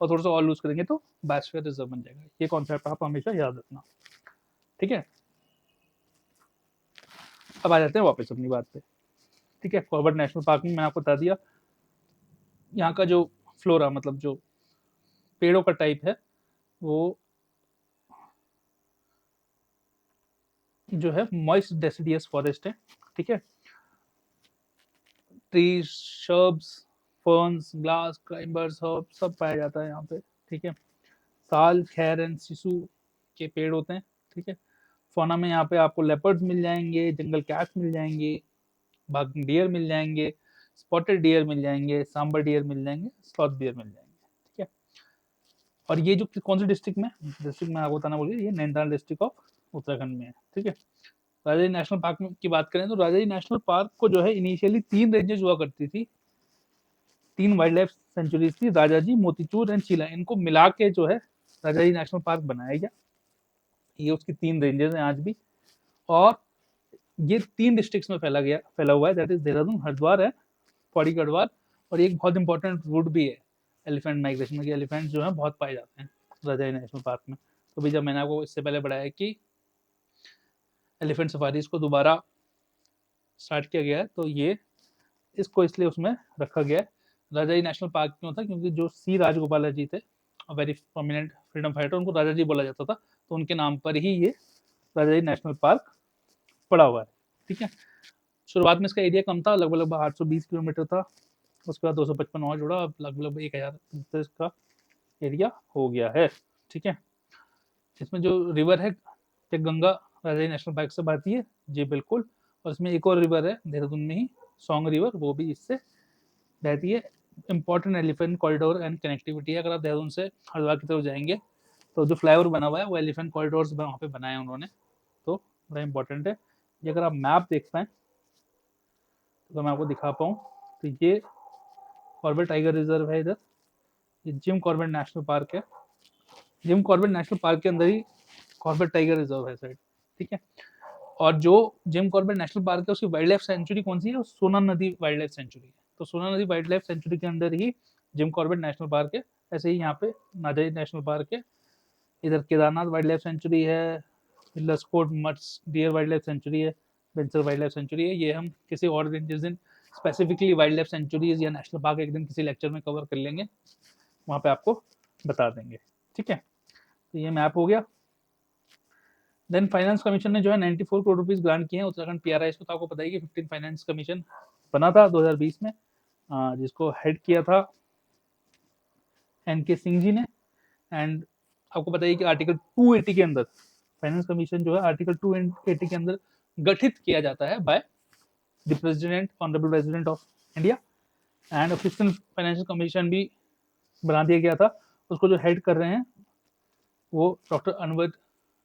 और थोड़ा सा और लूज करेंगे तो बायोस्फीयर रिजर्व बन जाएगा। ये कॉन्सेप्ट आप हमेशा याद रखना, ठीक है। अब आ जाते हैं वापस अपनी बात पे, ठीक है। कॉर्बेट नेशनल पार्क में मैंने आपको बता दिया यहाँ का जो फ्लोरा मतलब जो पेड़ों का टाइप है वो जो है मॉइस्ट डेसिडियस फॉरेस्ट है, ठीक है। Trees, shrubs, ferns, glass, climbers, herb सब पाया जाता है यहाँ पे, ठीक है। साल, खैर एंड सिसु के पेड़ होते हैं, ठीक है। फौना में यहाँ पे आपको लेपर्ड्स मिल जाएंगे, जंगल कैट्स मिल जाएंगे, बाघ डियर मिल जाएंगे, स्पॉटेड डियर मिल जाएंगे, सांबर डियर मिल जाएंगे, स्लॉथ डियर मिल जाएंगे, ठीक है। और ये जो कौन सी डिस्ट्रिक्ट में आपको बताना बोलिए, ये नैनीताल डिस्ट्रिक्ट ऑफ उत्तराखंड में है, ठीक है। राजाजी नेशनल पार्क की बात करें तो राजाजी नेशनल पार्क को जो है इनिशियली 3 रेंजेस हुआ करती थी, 3 वाइल्ड लाइफ सेंचुरीज थी, राजाजी, मोतीचूर एंड चीला। इनको मिला के जो है राजाजी नेशनल पार्क बनाया गया। ये उसकी 3 रेंजेस हैं आज भी, और ये 3 डिस्ट्रिक्ट्स में फैला हुआ है, दैट इज देहरादून, हरिद्वार है, पौड़ी गढ़वाल। और एक बहुत इंपॉर्टेंट रूट भी है एलिफेंट माइग्रेशन में, एलिफेंट जो है बहुत पाए जाते हैं राजाजी नेशनल पार्क में। तो भी जब मैंने आपको इससे पहले बताया कि एलिफेंट सफारीज को दोबारा स्टार्ट किया गया है, तो ये इसको इसलिए उसमें रखा गया है। राजाजी नेशनल पार्क क्यों था, क्योंकि जो सी राजगोपाल जी थे, वेरी प्रोमिनेंट फ्रीडम फाइटर, उनको राजा जी बोला जाता था, तो उनके नाम पर ही ये राजाजी नेशनल पार्क पड़ा हुआ है, ठीक है। शुरुआत में इसका एरिया कम था, लगभग 820 किलोमीटर था, उसके बाद 255 और जुड़ा, अब लगभग 1000 इसका एरिया हो गया है, ठीक है। इसमें जो रिवर है गंगा राजाजी नेशनल पार्क से बहती है, जी बिल्कुल। और इसमें एक और रिवर है देहरादून में ही, सोंग रिवर, वो भी इससे बहती है। Important elephant corridor and connectivity है, अगर आप देहरादून से हरिद्वार की तरफ जाएंगे तो जो फ्लाईओवर बना हुआ है वो एलिफेंट कॉरिडोर वहाँ पे बनाए उन्होंने, तो बड़ा इंपॉर्टेंट है। ये अगर आप मैप देख पाएँ तो मैं आपको दिखा पाऊँ, तो ये कॉर्बेट टाइगर रिजर्व है इधर, ये जिम कॉर्बेट नेशनल पार्क है। जिम कॉर्बेट नेशनल पार्क के अंदर ही कॉर्बेट टाइगर रिजर्व है साइड, ठीक है। और जो जिम कॉर्बेट नेशनल पार्क है उसकी वाइल्ड लाइफ सेंचुरी कौन सी है? वो सोना नदी वाइल्ड लाइफ सेंचुरी है। तो सोना नदी वाइल्ड लाइफ सेंचुरी के अंदर ही जिम कॉर्बेट नेशनल पार्क है। ऐसे ही यहाँ पे नाजाई नेशनल पार्क है, इधर केदारनाथ वाइल्ड लाइफ सेंचुरी है, लस्कोट मट्स डियर वाइल्ड लाइफ सेंचुरी है, बेंसर वाइल्ड लाइफ सेंचुरी है। ये हम किसी और दिन, जिस दिन स्पेसिफिकली वाइल्ड लाइफ सेंचुरीज या नेशनल पार्क एक दिन किसी लेक्चर में कवर कर लेंगे, वहाँ पे आपको बता देंगे, ठीक है। तो ये मैप हो गया। देन फाइनेंस कमीशन ने जो है 94 करोड़ रुपीस ग्रांट किए हैं उत्तराखंड पीआरआईएस को। तो आपको पता है कि 15 फाइनेंस कमीशन बना था 2020 में, जिसको हेड किया था एनके सिंह जी ने। एंड आपको पता है कि आर्टिकल 280 के अंदर फाइनेंस कमीशन जो है आर्टिकल 280 के अंदर गठित किया जाता है by the president, honourable president of India. And 15 financial commission भी बना दिया गया था। उसको जो हेड कर रहे हैं वो डॉक्टर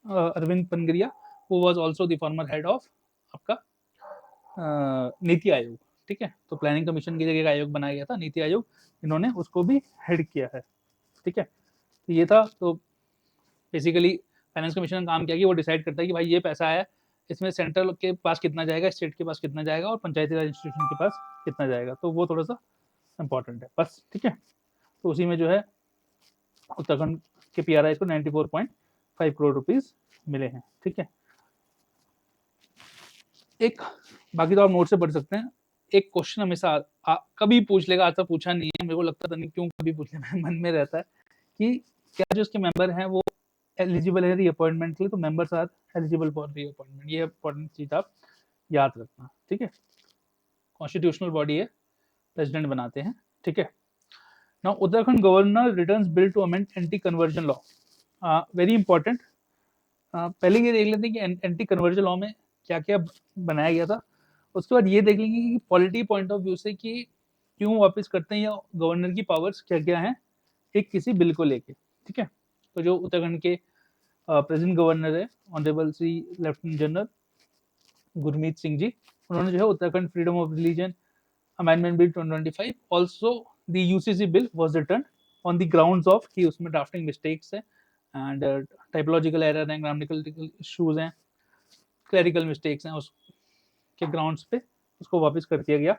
अरविंद पनगरिया, वो was also the former head of आपका नीति आयोग, ठीक है। तो प्लानिंग कमीशन की जगह का आयोग बनाया गया था नीति आयोग, इन्होंने उसको भी हेड किया है, ठीक है। तो ये था। तो बेसिकली फाइनेंस कमीशन का काम किया कि वो डिसाइड करता है कि भाई ये पैसा है, इसमें सेंट्रल के पास कितना जाएगा, स्टेट के पास कितना जाएगा और पंचायती राज इंस्टीट्यूशन के पास कितना जाएगा। तो वो थोड़ा सा इंपॉर्टेंट है बस, ठीक है। तो उसी में जो है उत्तराखंड के पीआरआई को 94.5 करोड़ रुपीस मिले हैं, ठीक है। एक बाकी तो आप नोट से पढ़ सकते हैं। एक क्वेश्चन हमेशा कभी पूछ लेगा, आज तक पूछा नहीं है, मेरे को लगता नहीं क्यों कभी पूछने में मन में रहता है कि क्या जो उसके मेंबर हैं वो एलिजिबल है रीअपॉइंटमेंट के लिए। तो members are eligible for reappointment, ये इंपॉर्टेंट चीज आप याद रखना, ठीक है। कॉन्स्टिट्यूशनल बॉडी है, प्रेसिडेंट बनाते हैं, ठीक है। Now Uttarakhand governor returns bill to amend anti conversion law, very important. पहले ये देख लेते हैं कि एंटी कन्वर्जन लॉ में क्या क्या बनाया गया था। उसके बाद ये देख लेंगे कि पॉलिटी पॉइंट ऑफ व्यू से कि क्यों वापस करते हैं या गवर्नर की पावर्स क्या क्या हैं एक किसी बिल को लेके, ठीक है। तो जो उत्तराखंड के प्रेजेंट गवर्नर है honourable Shri lieutenant general Gurmeet Singh ji, उन्होंने जो है Uttarakhand freedom of religion amendment bill 2025 also the UCC bill was return on the grounds of कि उसमें ड्राफ्टिंग मिस्टेक्स है एंड टाइपोलॉजिकल एरर है, ग्रामेटिकल इश्यूज हैं, क्लरिकल मिस्टेक्स हैं, उसके ग्राउंड्स पे उसको वापस कर दिया गया।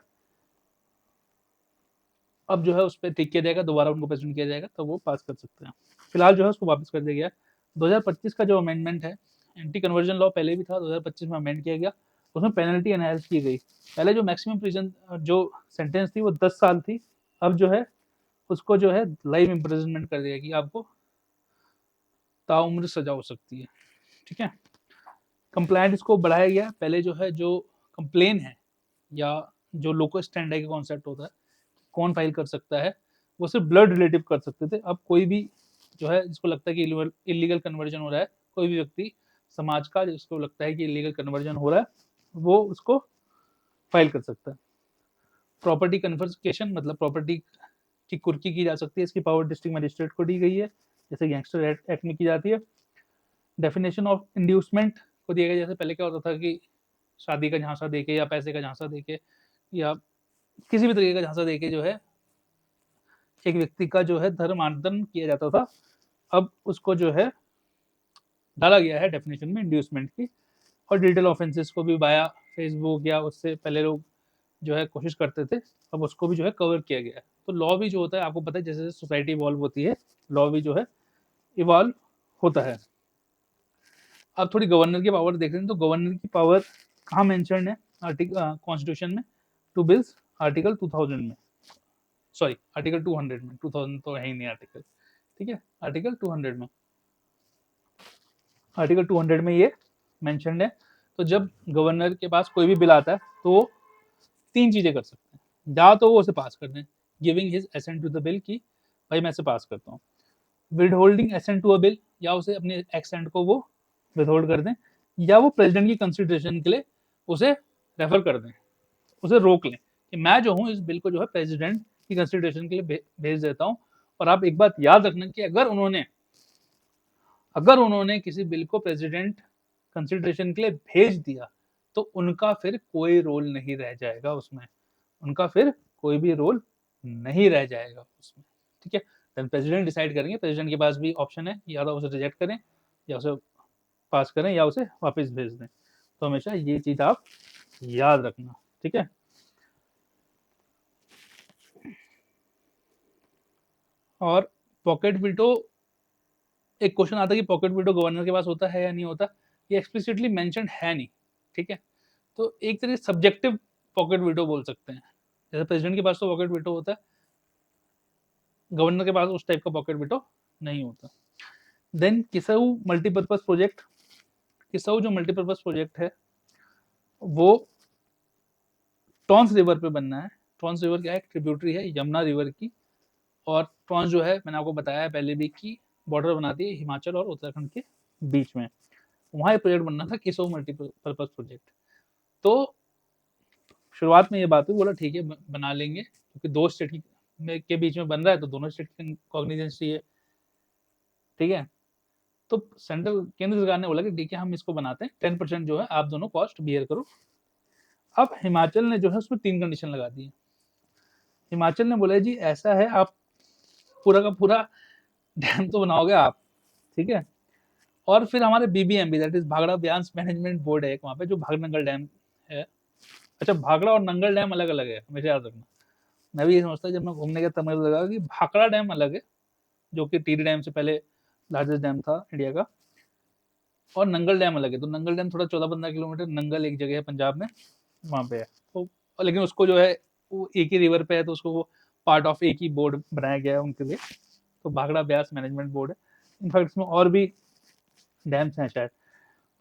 अब जो है उस पर टिक किया जाएगा, दोबारा उनको प्रेजेंट किया जाएगा तो वो पास कर सकते हैं। फिलहाल जो है उसको वापस कर दिया गया। 2025 का जो अमेंडमेंट है, एंटी कन्वर्जन लॉ पहले भी था, 2025 में अमेंड किया गया। उसमें पेनल्टी एनहांस की गई। पहले जो मैक्सिमम प्रिजन जो सेंटेंस थी वो 10 साल थी, अब जो है उसको जो है लाइफ इम्प्रिजनमेंट कर दिया कि आपको ताउम्र सजा हो सकती है, ठीक है। कंप्लाइंट इसको बढ़ाया गया। पहले जो है जो कंप्लेन है या जो लोकल स्टैंड का कॉन्सेप्ट होता है, कौन फाइल कर सकता है, वो सिर्फ ब्लड रिलेटिव कर सकते थे। अब कोई भी जो है जिसको लगता है कि इलीगल कन्वर्जन हो रहा है, कोई भी व्यक्ति समाज का जिसको लगता है कि इलीगल कन्वर्जन हो रहा है, वो उसको फाइल कर सकता है। प्रॉपर्टी कन्फिस्केशन मतलब प्रॉपर्टी की कुर्की की जा सकती है, इसकी पावर डिस्ट्रिक्ट मजिस्ट्रेट को दी गई है, जैसे गैंगस्टर एक्ट में की जाती है। डेफिनेशन ऑफ इंड्यूसमेंट को दिया गया, जैसे पहले क्या होता था कि शादी का झांसा देके या पैसे का झांसा देके या किसी भी तरीके का झांसा देके जो है एक व्यक्ति का जो है धर्मांतरण किया जाता था। अब उसको जो है डाला गया है डेफिनेशन में इंड्यूसमेंट की। और डिजिटल ऑफेंसेस को भी बाया फेसबुक या उससे पहले लोग जो है कोशिश करते थे, अब उसको भी जो है कवर किया गया है। तो लॉ भी जो होता है आपको पता है, जैसे जैसे सोसाइटी इवॉल्व होती है लॉ भी जो है इवॉल्व होता है। अब थोड़ी गवर्नर की पावर देख रहे हैं, तो गवर्नर की पावर कहाँ मेंशन है आर्टिकल कॉन्स्टिट्यूशन में? टू बिल्स आर्टिकल 2000 में, सॉरी आर्टिकल 200 में, 2000 तो है ही नहीं आर्टिकल, ठीक है। आर्टिकल 200 में, आर्टिकल 200 में ये मेंशनड है। तो जब गवर्नर के पास कोई भी बिल आता है तो वो 3 चीजें कर सकते हैं। या तो वो उसे पास कर दें, giving his assent to the bill कि भाई मैं इसे पास करता हूँ, withholding assent to a bill, या उसे अपने एसेंट को वो विद होल्ड कर दें, या वो प्रेसिडेंट की कंसिडरेशन के लिए उसे रेफर कर दें, उसे रोक लें कि मैं जो हूँ इस बिल को जो है प्रेसिडेंट की कंसिडरेशन के लिए भेज देता हूँ। और आप एक बात याद रखना कि अगर उन्होंने किसी बिल को प्रेसिडेंट कंसिडरेशन के लिए भेज दिया तो उनका फिर कोई रोल नहीं रह जाएगा उसमें, उनका फिर कोई भी रोल नहीं रह जाएगा उसमें, ठीक है। देन प्रेसिडेंट डिसाइड करेंगे, प्रेसिडेंट के पास भी ऑप्शन है, या तो उसे रिजेक्ट करें या उसे पास करें या उसे वापस भेज दें। तो हमेशा ये चीज आप याद रखना, ठीक है। और पॉकेट वीटो, एक क्वेश्चन आता है कि पॉकेट वीटो गवर्नर के पास होता है या नहीं होता, ये एक्सप्लिसिटली मेंशन्ड है नहीं, ठीक है। तो एक तरह सब्जेक्टिव पॉकेट वीटो बोल सकते हैं, जैसे प्रेसिडेंट के पास तो पॉकेट वीटो होता है, गवर्नर के पास उस टाइप का पॉकेट वीटो नहीं होता। Then Kisau multipurpose project, Kisau जो मल्टीपर्पज प्रोजेक्ट है वो टॉन्स रिवर पे बनना है। टॉन्स रिवर क्या है, ट्रिब्यूटरी है यमुना रिवर की, और टॉन्स जो है मैंने आपको बताया है पहले भी कि बॉर्डर बनाती है हिमाचल और उत्तराखंड के बीच में, वहाँ एक प्रोजेक्ट बनना था किसाऊ मल्टीपर्पज प्रोजेक्ट। तो शुरुआत में ये बात हुई, बोला ठीक है बना लेंगे, क्योंकि दो स्टेट के बीच में बन रहा है तो दोनों स्टेट की कॉग्निजेंस चाहिए, ठीक है। तो सेंट्रल केंद्र सरकार ने बोला कि ठीक है हम इसको बनाते हैं, 10% जो है आप दोनों कॉस्ट बियर करो। अब हिमाचल ने जो है उसमें 3 कंडीशन लगा दी है। हिमाचल ने बोला जी ऐसा है, आप पूरा का पूरा डैम तो बनाओगे आप, ठीक है, और फिर हमारे BBMB that is Bhakra Beas management board है एक वहाँ पे, जो भाखड़ा नंगल डैम है। अच्छा, भाखड़ा और नंगल डैम अलग अलग है, हमेशा याद रखना। मैं भी ये समझता जब मैं घूमने गया तब मुझे लगा कि भाखड़ा डैम अलग है, जो कि टिहरी डैम से पहले लार्जेस्ट डैम था इंडिया का, और नंगल डैम अलग है। तो नंगल डैम थोड़ा 14-15 किलोमीटर, नंगल एक जगह है पंजाब में, वहाँ पे है। तो लेकिन उसको जो है वो एक ही रिवर पे है, तो उसको वो पार्ट ऑफ एक ही बोर्ड बनाया गया है उनके लिए, तो भाखड़ा ब्यास मैनेजमेंट बोर्ड है। इनफैक्ट इसमें और भी डैम्स हैं शायद,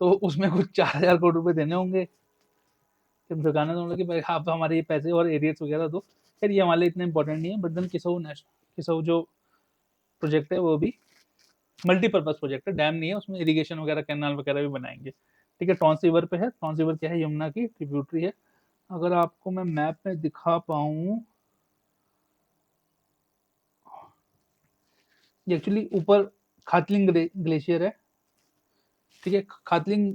तो उसमें कुछ 4,000 करोड़ रुपए देने होंगे। फिर सरकार ने बोला कि भाई आप हमारे ये पैसे और एरियर्स वगैरह दो। खैर ये हमारे लिए इतना इंपॉर्टेंट नहीं है, बट देन किसाऊ जो प्रोजेक्ट है वो भी मल्टीपर्पज प्रोजेक्ट है, डैम नहीं है उसमें, इरिगेशन वगैरह कैनाल वगैरह भी बनाएंगे, ठीक है। टॉन्स रिवर पे है, टॉन्स रिवर क्या है, यमुना की ट्रिब्यूटरी है। अगर आपको मैं मैप में दिखा पाऊँ, ये एक्चुअली ऊपर खातलिंग ग्लेशियर है, ठीक है। खातलिंग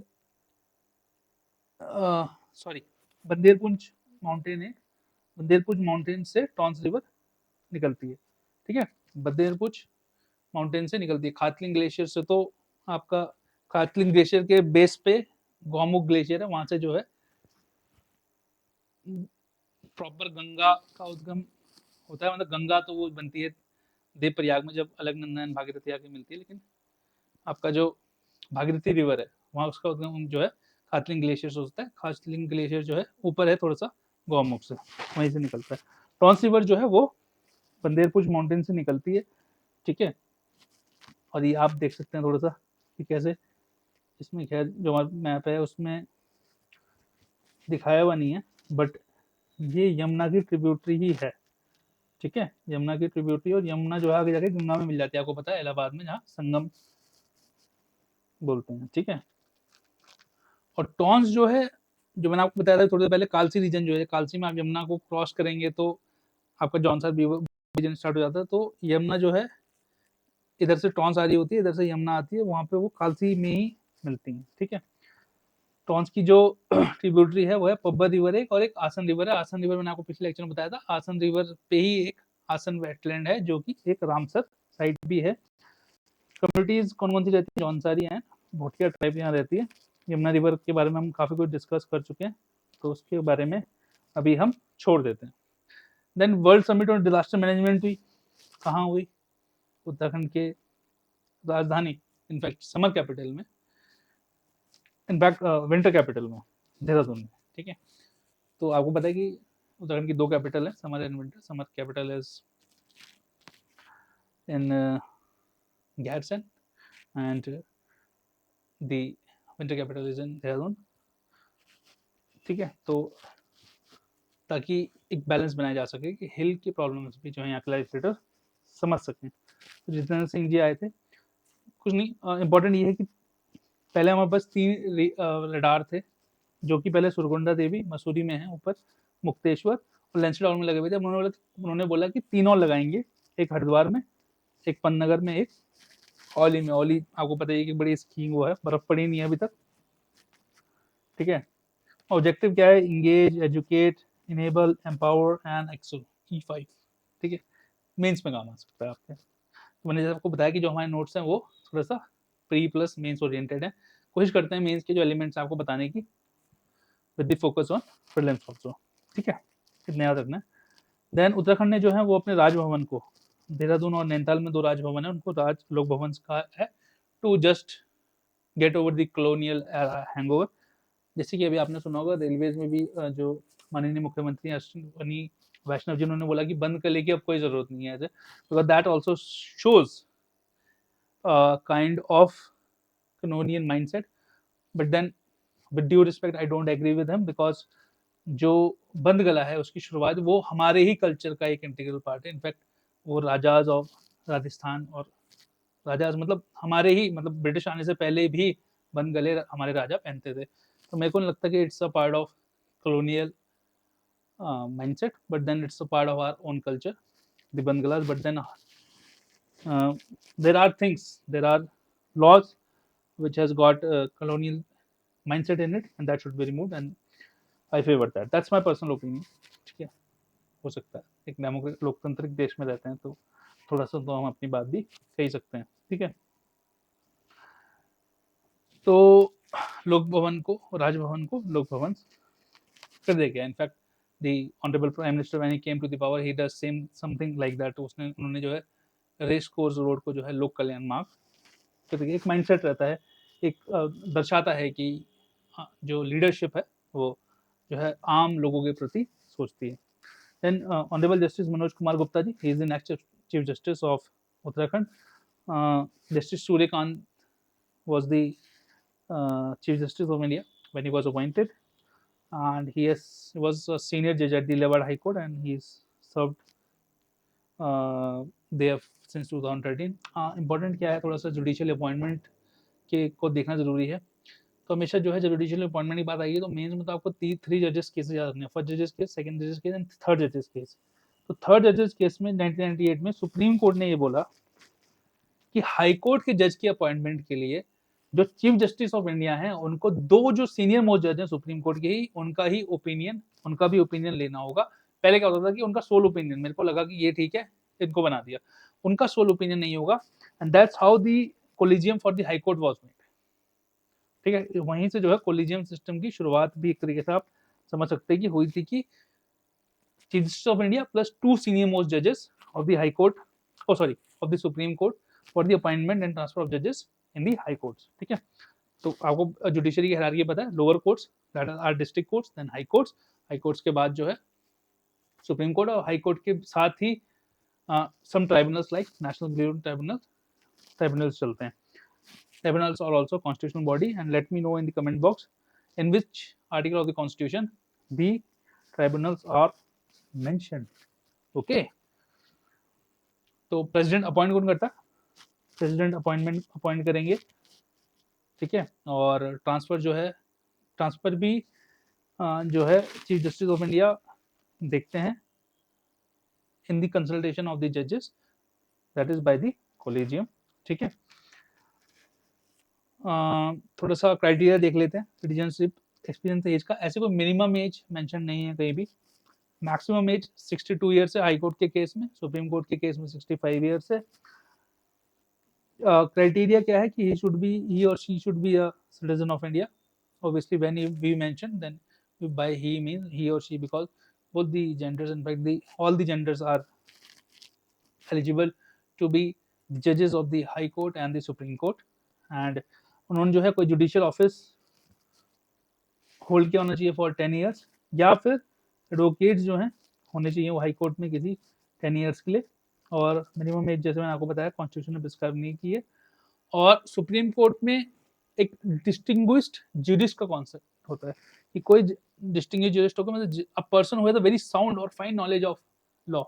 सॉरी बंदेरपुंज माउंटेन है, बंदेरपुंज माउंटेन से टॉन्स रिवर निकलती है, ठीक है। बंदेरपुंज माउंटेन से निकलती है, खातलिंग ग्लेशियर से तो आपका खातलिंग ग्लेशियर के बेस पे गौमुख ग्लेशियर है, वहां से जो है प्रॉपर गंगा का उद्गम होता है। मतलब गंगा तो वो बनती है देव प्रयाग में, जब अलकनंदा एंड भागीरथी आके मिलती है, लेकिन आपका जो भागीरथी रिवर है वहाँ उसका उद्गम जो है खातलिंग ग्लेशियर से होता है। खातलिंग ग्लेशियर जो है ऊपर है थोड़ा सा गौमुख से, वहीं से निकलता है। टॉन्स रिवर जो है वो बंदेरपुर माउंटेन से निकलती है, ठीक है। और ये आप देख सकते हैं थोड़ा सा कि कैसे, इसमें खैर जो मैप है उसमें दिखाया हुआ नहीं है, बट ये यमुना की ट्रिब्यूटरी ही है, ठीक है। यमुना की ट्रिब्यूटरी, और यमुना जो है आगे जाके गंगा में मिल जाती है, आपको पता है इलाहाबाद में जहाँ संगम बोलते हैं, ठीक है। और टॉन्स जो है, जो मैंने आपको बताया था थोड़ी देर पहले, कालसी रीजन जो है, कालसी में आप यमुना को क्रॉस करेंगे तो आपका जौनसर रीजन स्टार्ट हो जाता है। तो यमुना जो है इधर से टॉन्स आ रही होती है, इधर से यमुना आती है, वहाँ पे वो कालसी में ही मिलती है, ठीक है। टॉन्स की जो ट्रिब्यूटरी है वो है पब्बर रिवर एक, और एक आसन रिवर है। आसन रिवर मैंने आपको पिछले लेक्चर में बताया था, आसन रिवर पे ही एक आसन वेटलैंड है जो कि एक रामसर साइट भी है। कम्युनिटीज कौन कौन सी रहती है, जौनसारी एंड भोटिया ट्राइब यहाँ रहती है। यमुना रिवर के बारे में हम काफ़ी कुछ डिस्कस कर चुके हैं, तो उसके बारे में अभी हम छोड़ देते हैं। Then world summit on disaster management हुई, कहाँ हुई, उत्तराखंड के राजधानी, इनफैक्ट समर कैपिटल में, इनफैक्ट विंटर कैपिटल में, देहरादून में, ठीक है। तो आपको पता है कि उत्तराखंड की 2 कैपिटल है, summer and winter. Summer capital is in garrison and the winter capital is in Dehradun, ठीक है। तो ताकि एक बैलेंस बनाया जा सके कि हिल की प्रॉब्लम्स भी जो है यहाँ के लेजिस्लेटर समझ सकें। तो जितेंद्र सिंह जी आए थे, कुछ नहीं, इम्पोर्टेंट ये है कि पहले हमारे पास 3 रडार थे, जो कि पहले सुरगुंडा देवी मसूरी में है ऊपर, मुक्तेश्वर और लैंसडाउन में लगे हुए थे। उन्होंने बोला कि 3 और लगाएंगे, एक हरिद्वार में, एक पन्नगर में, एक औली में। औली आपको पता है कि बड़ी स्कीइंग वो है, बर्फ पड़ी नहीं है अभी तक, ठीक है। ऑब्जेक्टिव क्या है, engage, educate, enable, empower and excel, E5, ठीक है। मेंस में काम आ सकता है आपके। तो मैंने जैसे आपको बताया कि जो हमारे नोट्स हैं वो थोड़ा सा प्री प्लस मेंस ओरिएंटेड है, कोशिश करते हैं मेंस के जो एलिमेंट्स आपको बताने की with the focus on prelims also, ठीक है, इतना याद रखना है। देन उत्तराखंड ने जो है वो अपने राजभवन को, देहरादून और नैनीताल में 2 राजभवन है, उनको राज लोक भवन कहा है, to just get over the colonial hangover. जैसे कि अभी आपने सुना होगा रेलवेज में भी जो माननीय मुख्यमंत्री अश्विनी वैष्णव जी, उन्होंने बोला कि बंद कर ले की अब कोई जरूरत नहीं है, because that also shows kind of colonial mindset, but then with due respect I don't agree with him, because जो बंद गला है उसकी शुरुआत वो हमारे ही कल्चर का एक इंटीग्रल पार्ट है। इनफैक्ट वो राजाज ऑफ राजस्थान, और राजाज मतलब हमारे ही, मतलब ब्रिटिश आने से पहले भी बंद गले हमारे राजा पहनते थे। तो मेरे को नहीं लगता कि it's a part of colonial mindset, but then it's a part of our own culture, the Banglas. But then there are things, there are laws which has got colonial mindset in it, and that should be removed. And I favor that. That's my personal opinion. ठीक है, हो सकता है एक democratic लोकतांत्रिक देश में रहते हैं तो थोड़ा सा तो हम अपनी बात भी कह सकते हैं, ठीक है। तो लोक भवन को, राजभवन को लोक भवन कर दिया गया। In fact the honourable prime minister when he came to the power he does same something like that. उसने उन्होंने जो है रेस कोर्स रोड को जो है लोक कल्याण मार्ग कर दिया। एक माइंडसेट रहता है, एक दर्शाता है कि जो लीडरशिप है वो जो है आम लोगों के प्रति सोचती है। Then honourable justice Manoj Kumar Gupta ji, he is the next chief justice of Uttarakhand. Justice Suryakant was the Chief Justice of India when he was appointed, and he was a senior judge at the Leeward High Court, and he's served there since 2013. Important क्या है, थोड़ा सा judicial appointment के को देखना जरूरी है। तो हमेशा जो है जब जुडिशियल अपॉइंटमेंट की बात आएगी तो मेंस में तो आपको 3 जजेस केसेस याद रखने हैं, फर्स्ट जजेस केस, सेकंड जजेस केस एंड थर्ड जजेस केस। तो थर्ड जजेस केस में 1998 में सुप्रीम कोर्ट ने ये बोला कि हाई कोर्ट के जज की अपॉइंटमेंट के लिए जो चीफ जस्टिस ऑफ इंडिया हैं उनको 2 जो सीनियर मोस्ट जज हैं सुप्रीम कोर्ट के ही, उनका भी ओपिनियन लेना होगा। पहले क्या होता था कि उनका सोल ओपिनियन, मेरे को लगा कि ये ठीक है, इनको बना दिया, उनका सोल ओपिनियन नहीं होगा। And that's how the collegium for the high court was made, ठीक है। वहीं से जो है कोलिजियम सिस्टम की शुरुआत भी एक तरीके से आप समझ सकते हैं कि हुई थी, कि chief justice of India plus 2 senior most जजेस of the high court, O sorry, of the supreme court for the appointment and transfer of जजेस इन द हाई कोर्ट्स, ठीक है। तो आपको जुडिशरी की हायरार्की पता है, lower courts that are district courts, then high courts के बाद जो है सुप्रीम कोर्ट, और हाई कोर्ट के साथ ही some tribunals like national tribunals चलते हैं। Tribunals are also constitutional body, and let me know in the comment box in which article of the constitution the tribunals are mentioned. Okay, तो president appoint कौन करता है? President appoint करेंगे, ठीक है। और ट्रांसफर भी जो है चीफ जस्टिस ऑफ इंडिया देखते हैं in the consultation of the जजेस, that is by the collegium, ठीक है। थोड़ा सा क्राइटेरिया देख लेते हैं सिटीजनशिप एक्सपीरियंस एज का। ऐसे कोई मिनिमम एज मेंशन नहीं है कहीं भी। मैक्सिमम एज 62 ईयर्स है हाई कोर्ट के केस में, सुप्रीम कोर्ट के केस में 65 ईयर्स है। क्राइटेरिया क्या है कि he or she should be a citizen of India. Obviously when we mention, then by he means he or she, because both the genders, in fact all the genders are eligible to be judges of the high court and the supreme court, and उन्होंने जो है कोई judicial office hold किया होना चाहिए for 10 years, या फिर advocates जो हैं होने चाहिए वो हाई कोर्ट में किसी 10 ईयर्स के लिए। और मिनिमम एज जैसे मैंने आपको बताया कॉन्स्टिट्यूशन ने प्रिस्क्राइब नहीं की है। और सुप्रीम कोर्ट में एक डिस्टिंग्विश्ड ज्यूरिस्ट का कॉन्सेप्ट होता है कि कोई डिस्टिंग्विश्ड ज्यूरिस्ट होगा, मतलब a person who has a very sound और fine knowledge of law,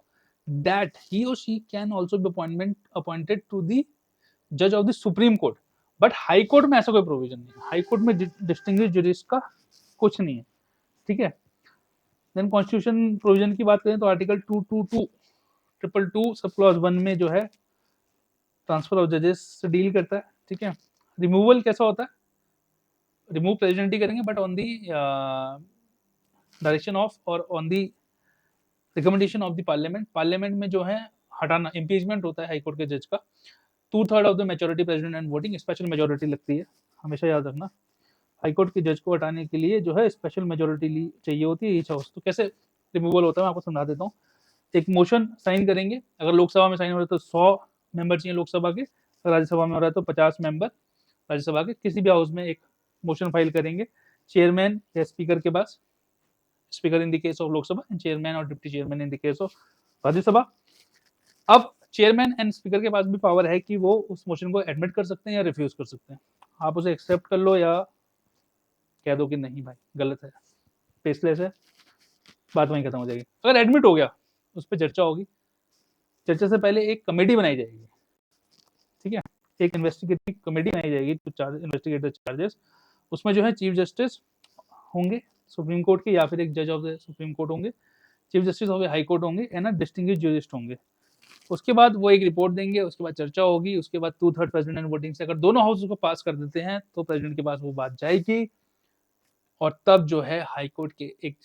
that he और she can also be appointed to the जज of the supreme court. But high court में ऐसा कोई प्रोविजन नहीं है, हाई कोर्ट में डिस्टिंग्विश्ड ज्यूरिस्ट का कुछ नहीं है, ठीक है। देन कॉन्स्टिट्यूशन प्रोविजन की बात करें तो आर्टिकल 222 सब क्लॉज 1 में जो है ट्रांसफर ऑफ जजेस से डील करता है, ठीक है। रिमूवल कैसा होता है, रिमूव प्रेसिडेंट ही करेंगे, but on the direction of और on the recommendation of the parliament. Parliament में जो है हटाना, इम्पीचमेंट होता है हाई कोर्ट के जज का 2/3 of the majority president and voting, special majority लगती है, हमेशा याद रखना। हाई कोर्ट के जज को हटाने के लिए जो है स्पेशल मेजॉरिटी चाहिए होती है ईच हाउस। तो कैसे रिमूवल होता है मैं आपको समझा देता हूँ। एक मोशन साइन करेंगे, अगर लोकसभा में साइन हो रहा है तो 100 मेंबर चाहिए लोकसभा के, अगर राज्यसभा में हो रहा है तो 50 मेंबर राज्यसभा के, किसी भी हाउस में एक मोशन फाइल करेंगे चेयरमैन या स्पीकर के पास, speaker in the case of Lok Sabha and chairman और deputy chairman in the case of Rajya Sabha. अब चेयरमैन एंड स्पीकर के पास भी पावर है कि वो उस मोशन को एडमिट कर सकते हैं या रिफ्यूज कर सकते हैं। आप उसे एक्सेप्ट कर लो या कह दो कि नहीं भाई गलत है, पेसलेस है, बात वहीं खत्म हो जाएगी। अगर एडमिट हो गया उस पर चर्चा होगी, चर्चा से पहले एक कमेटी बनाई जाएगी, ठीक है, एक इन्वेस्टिगेटिव कमेटी बनाई जाएगी टू इन्वेस्टिगेट द चार्जेस। उसमें जो है चीफ जस्टिस होंगे सुप्रीम कोर्ट के या फिर एक जज ऑफ द सुप्रीम कोर्ट होंगे, chief justice of high court होंगे एंड डिस्टिंग्विश्ड जूरिस्ट होंगे। उसके बाद वो एक रिपोर्ट देंगे, उसके बाद चर्चा होगी, उसके बाद 2/3 प्रेसिडेंट वोटिंग से अगर दोनों हाउस उसको पास कर देते हैं तो प्रेसिडेंट के पास वो बात जाएगी और तब जो है हाई कोर्ट के एक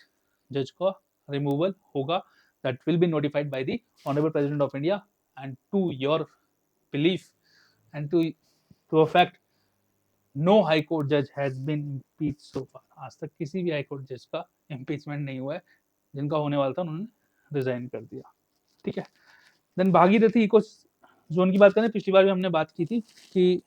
जज का रिमूवल होगा, that will be notified by the honourable president of India and to your belief and to a fact no high court जज has been impeached so far. आज तक किसी भी हाई कोर्ट जज का इम्पीचमेंट नहीं हुआ है, जिनका होने वाला था उन्होंने रिजाइन कर दिया, ठीक है। देन भागीरथी इको जोन की बात करें, पिछली बार भी हमने बात की थी कि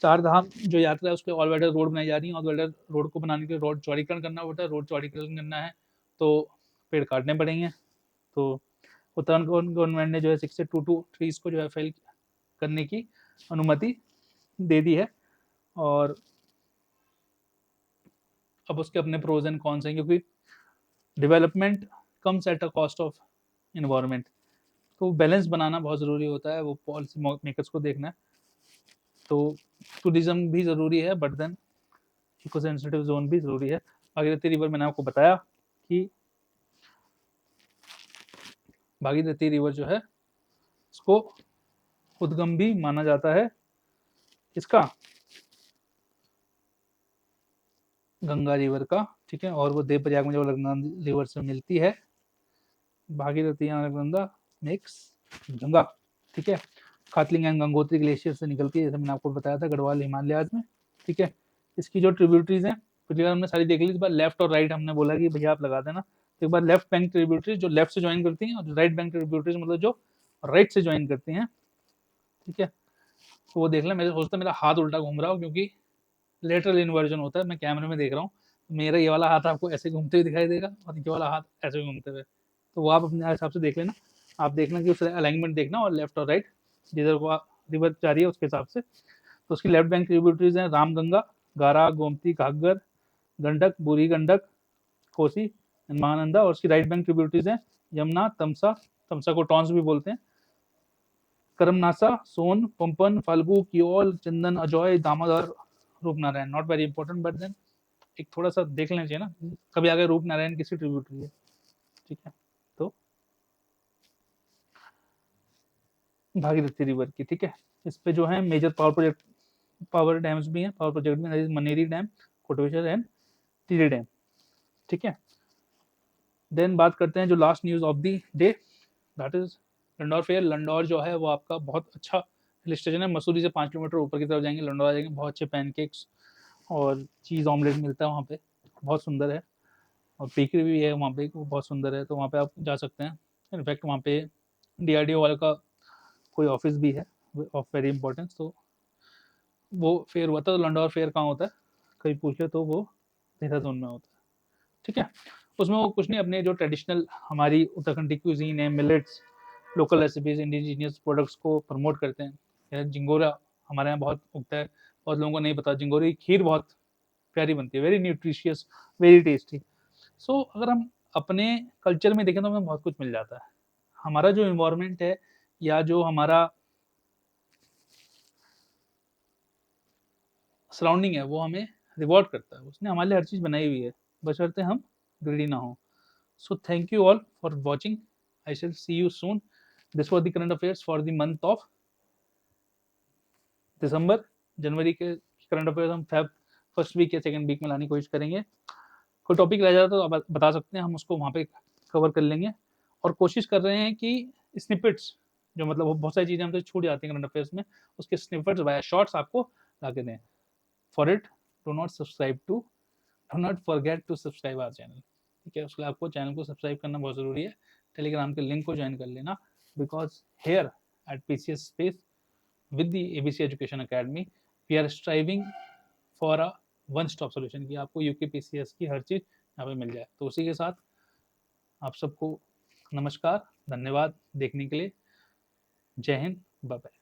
चार धाम जो यात्रा है उसके ऑल वेदर रोड बनाई जा रही है। ऑल वेदर रोड को बनाने के लिए रोड चौड़ीकरण करना होता है, रोड चौड़ीकरण करना है तो पेड़ काटने पड़ेंगे। तो उत्तराखंड गवर्नमेंट ने जो है 622 ट्रीज को जो है फेल करने की अनुमति दे दी है और अब उसके अपने प्रोज एंड कॉन्स हैं, क्योंकि development comes at a cost of environment, तो बैलेंस बनाना बहुत ज़रूरी होता है, वो पॉलिसी मेकर्स को देखना है। तो टूरिज्म भी ज़रूरी है but then eco sensitive zone भी ज़रूरी है। भागीरथी रिवर मैंने आपको बताया कि भागीरथी रिवर जो है उसको उद्गम भी माना जाता है इसका गंगा रिवर का, ठीक है, और वो देवप्रयाग में जो अलकनंदा रिवर से मिलती है, भागीरथी अलकनंदा मिक्स गंगा, ठीक है, खातलिंग एंड गंगोत्री ग्लेशियर से निकलती है, जैसे मैंने आपको बताया था गढ़वाल हिमालयाज में, ठीक है। इसकी जो ट्रिब्यूटरीज हैं पिछली बार हमने सारी देख ली, इस बार लेफ्ट और राइट हमने बोला कि भैया आप लगा देना। तो एक बार लेफ्ट बैंक ट्रिब्यूटरीज जो लेफ्ट से ज्वाइन करती हैं और राइट बैंक ट्रिब्यूटरीज मतलब जो राइट से ज्वाइन करती हैं, ठीक है। तो वो देख लें, मेरे सोचता मेरा हाथ उल्टा घूम रहा हो क्योंकि लेटरल इन्वर्जन होता है, मैं कैमरे में देख रहा हूँ, मेरा ये वाला हाथ आपको ऐसे घूमते हुए दिखाई देगा और ये वाला हाथ ऐसे घूमते हुए, तो वो आप अपने हिसाब से देख लेना। आप देखना कि उस अलाइनमेंट देखना और लेफ्ट और राइट जिधर को रिवर जा रही है उसके हिसाब से। तो उसकी लेफ्ट बैंक ट्रिब्यूटरीज हैं रामगंगा, गारा, गोमती, घाघर, गंडक, बूढ़ी गंडक, कोसी, महानंदा, और उसकी राइट बैंक ट्रिब्यूटरीज हैं यमुना, तमसा, तमसा को टॉन्स भी बोलते हैं, Karmanasa, Son, Punpun, Phalgu, Kiul, Chandan, Ajay, Damodar, Rupnarayan. Not very important but then एक थोड़ा सा देख लेना चाहिए ना, कभी आगे रूपनारायण किसी ट्रिब्यूटरी है, ठीक है। तो भागीरथी रिवर की, ठीक है, इस पे जो है मेजर पावर डैम्स भी हैं, पावर प्रोजेक्ट में मनेरी डैम, कोटवेश्वर एंड टिहरी डैम, ठीक है। देन बात करते हैं जो last news of the day, that is Landour fair. Landour जो है वो आपका बहुत अच्छा हिल स्टेशन है, मसूरी से 5 किलोमीटर ऊपर की तरफ जाएंगे लंडौर आ जाएंगे, बहुत अच्छे पैनकेक्स और चीज़ ऑमलेट मिलता है वहाँ पे, बहुत सुंदर है, और बेकरी भी है वहाँ पे, वो बहुत सुंदर है, तो वहाँ पे आप जा सकते हैं। इनफैक्ट वहाँ पे DRDO वाले का कोई ऑफिस भी है ऑफ वेरी इंपॉर्टेंस। तो वो फेयर हुआ था, तो लंडौर फेयर कहाँ होता है कहीं पूछ ले तो वो देहरादून में होता है, ठीक है। उसमें वो कुछ नहीं, अपने जो ट्रेडिशनल हमारी उत्तराखंड की क्यूजीन है, millets, local recipes, indigenous products को प्रमोट करते हैं। जिंगोरा हमारे यहाँ बहुत उगता है, बहुत लोगों को नहीं पता, जिंगोरे की खीर बहुत प्यारी बनती है, वेरी न्यूट्रिशियस, वेरी टेस्टी। सो अगर हम अपने कल्चर में देखें तो हमें बहुत कुछ मिल जाता है। हमारा जो इन्वायरमेंट है या जो हमारा सराउंडिंग है वो हमें रिवॉर्ड करता है, उसने हमारे लिए हर चीज़ बनाई हुई है, बशर्ते हम ग्रीडी ना हो। So thank you all for watching. I shall see you soon. This was the current affairs for the month of December. जनवरी के करंट अफेयर्स हम फेब फर्स्ट वीक या सेकंड वीक में लाने की कोशिश करेंगे। कोई टॉपिक रह जाता तो आप बता सकते हैं, हम उसको वहाँ पे कवर कर लेंगे। और कोशिश कर रहे हैं कि स्निपेट्स, जो मतलब वो बहुत सारी चीज़ें हमसे छूट जाती हैं करंट अफेयर्स में, उसके स्निपेट्स वाया शॉर्ट्स आपको लाके दें। For it do not forget to subscribe our channel, ठीक है? उसके लिए आपको चैनल को सब्सक्राइब करना बहुत ज़रूरी है। टेलीग्राम के लिंक को ज्वाइन कर लेना, because here eight PCS space with the ABC Education Academy, we are striving for a one stop solution कि आपको यूकेपीसीएस की हर चीज़ यहाँ पे मिल जाए। तो उसी के साथ आप सबको नमस्कार, धन्यवाद देखने के लिए। जय हिंद, बाय बाय।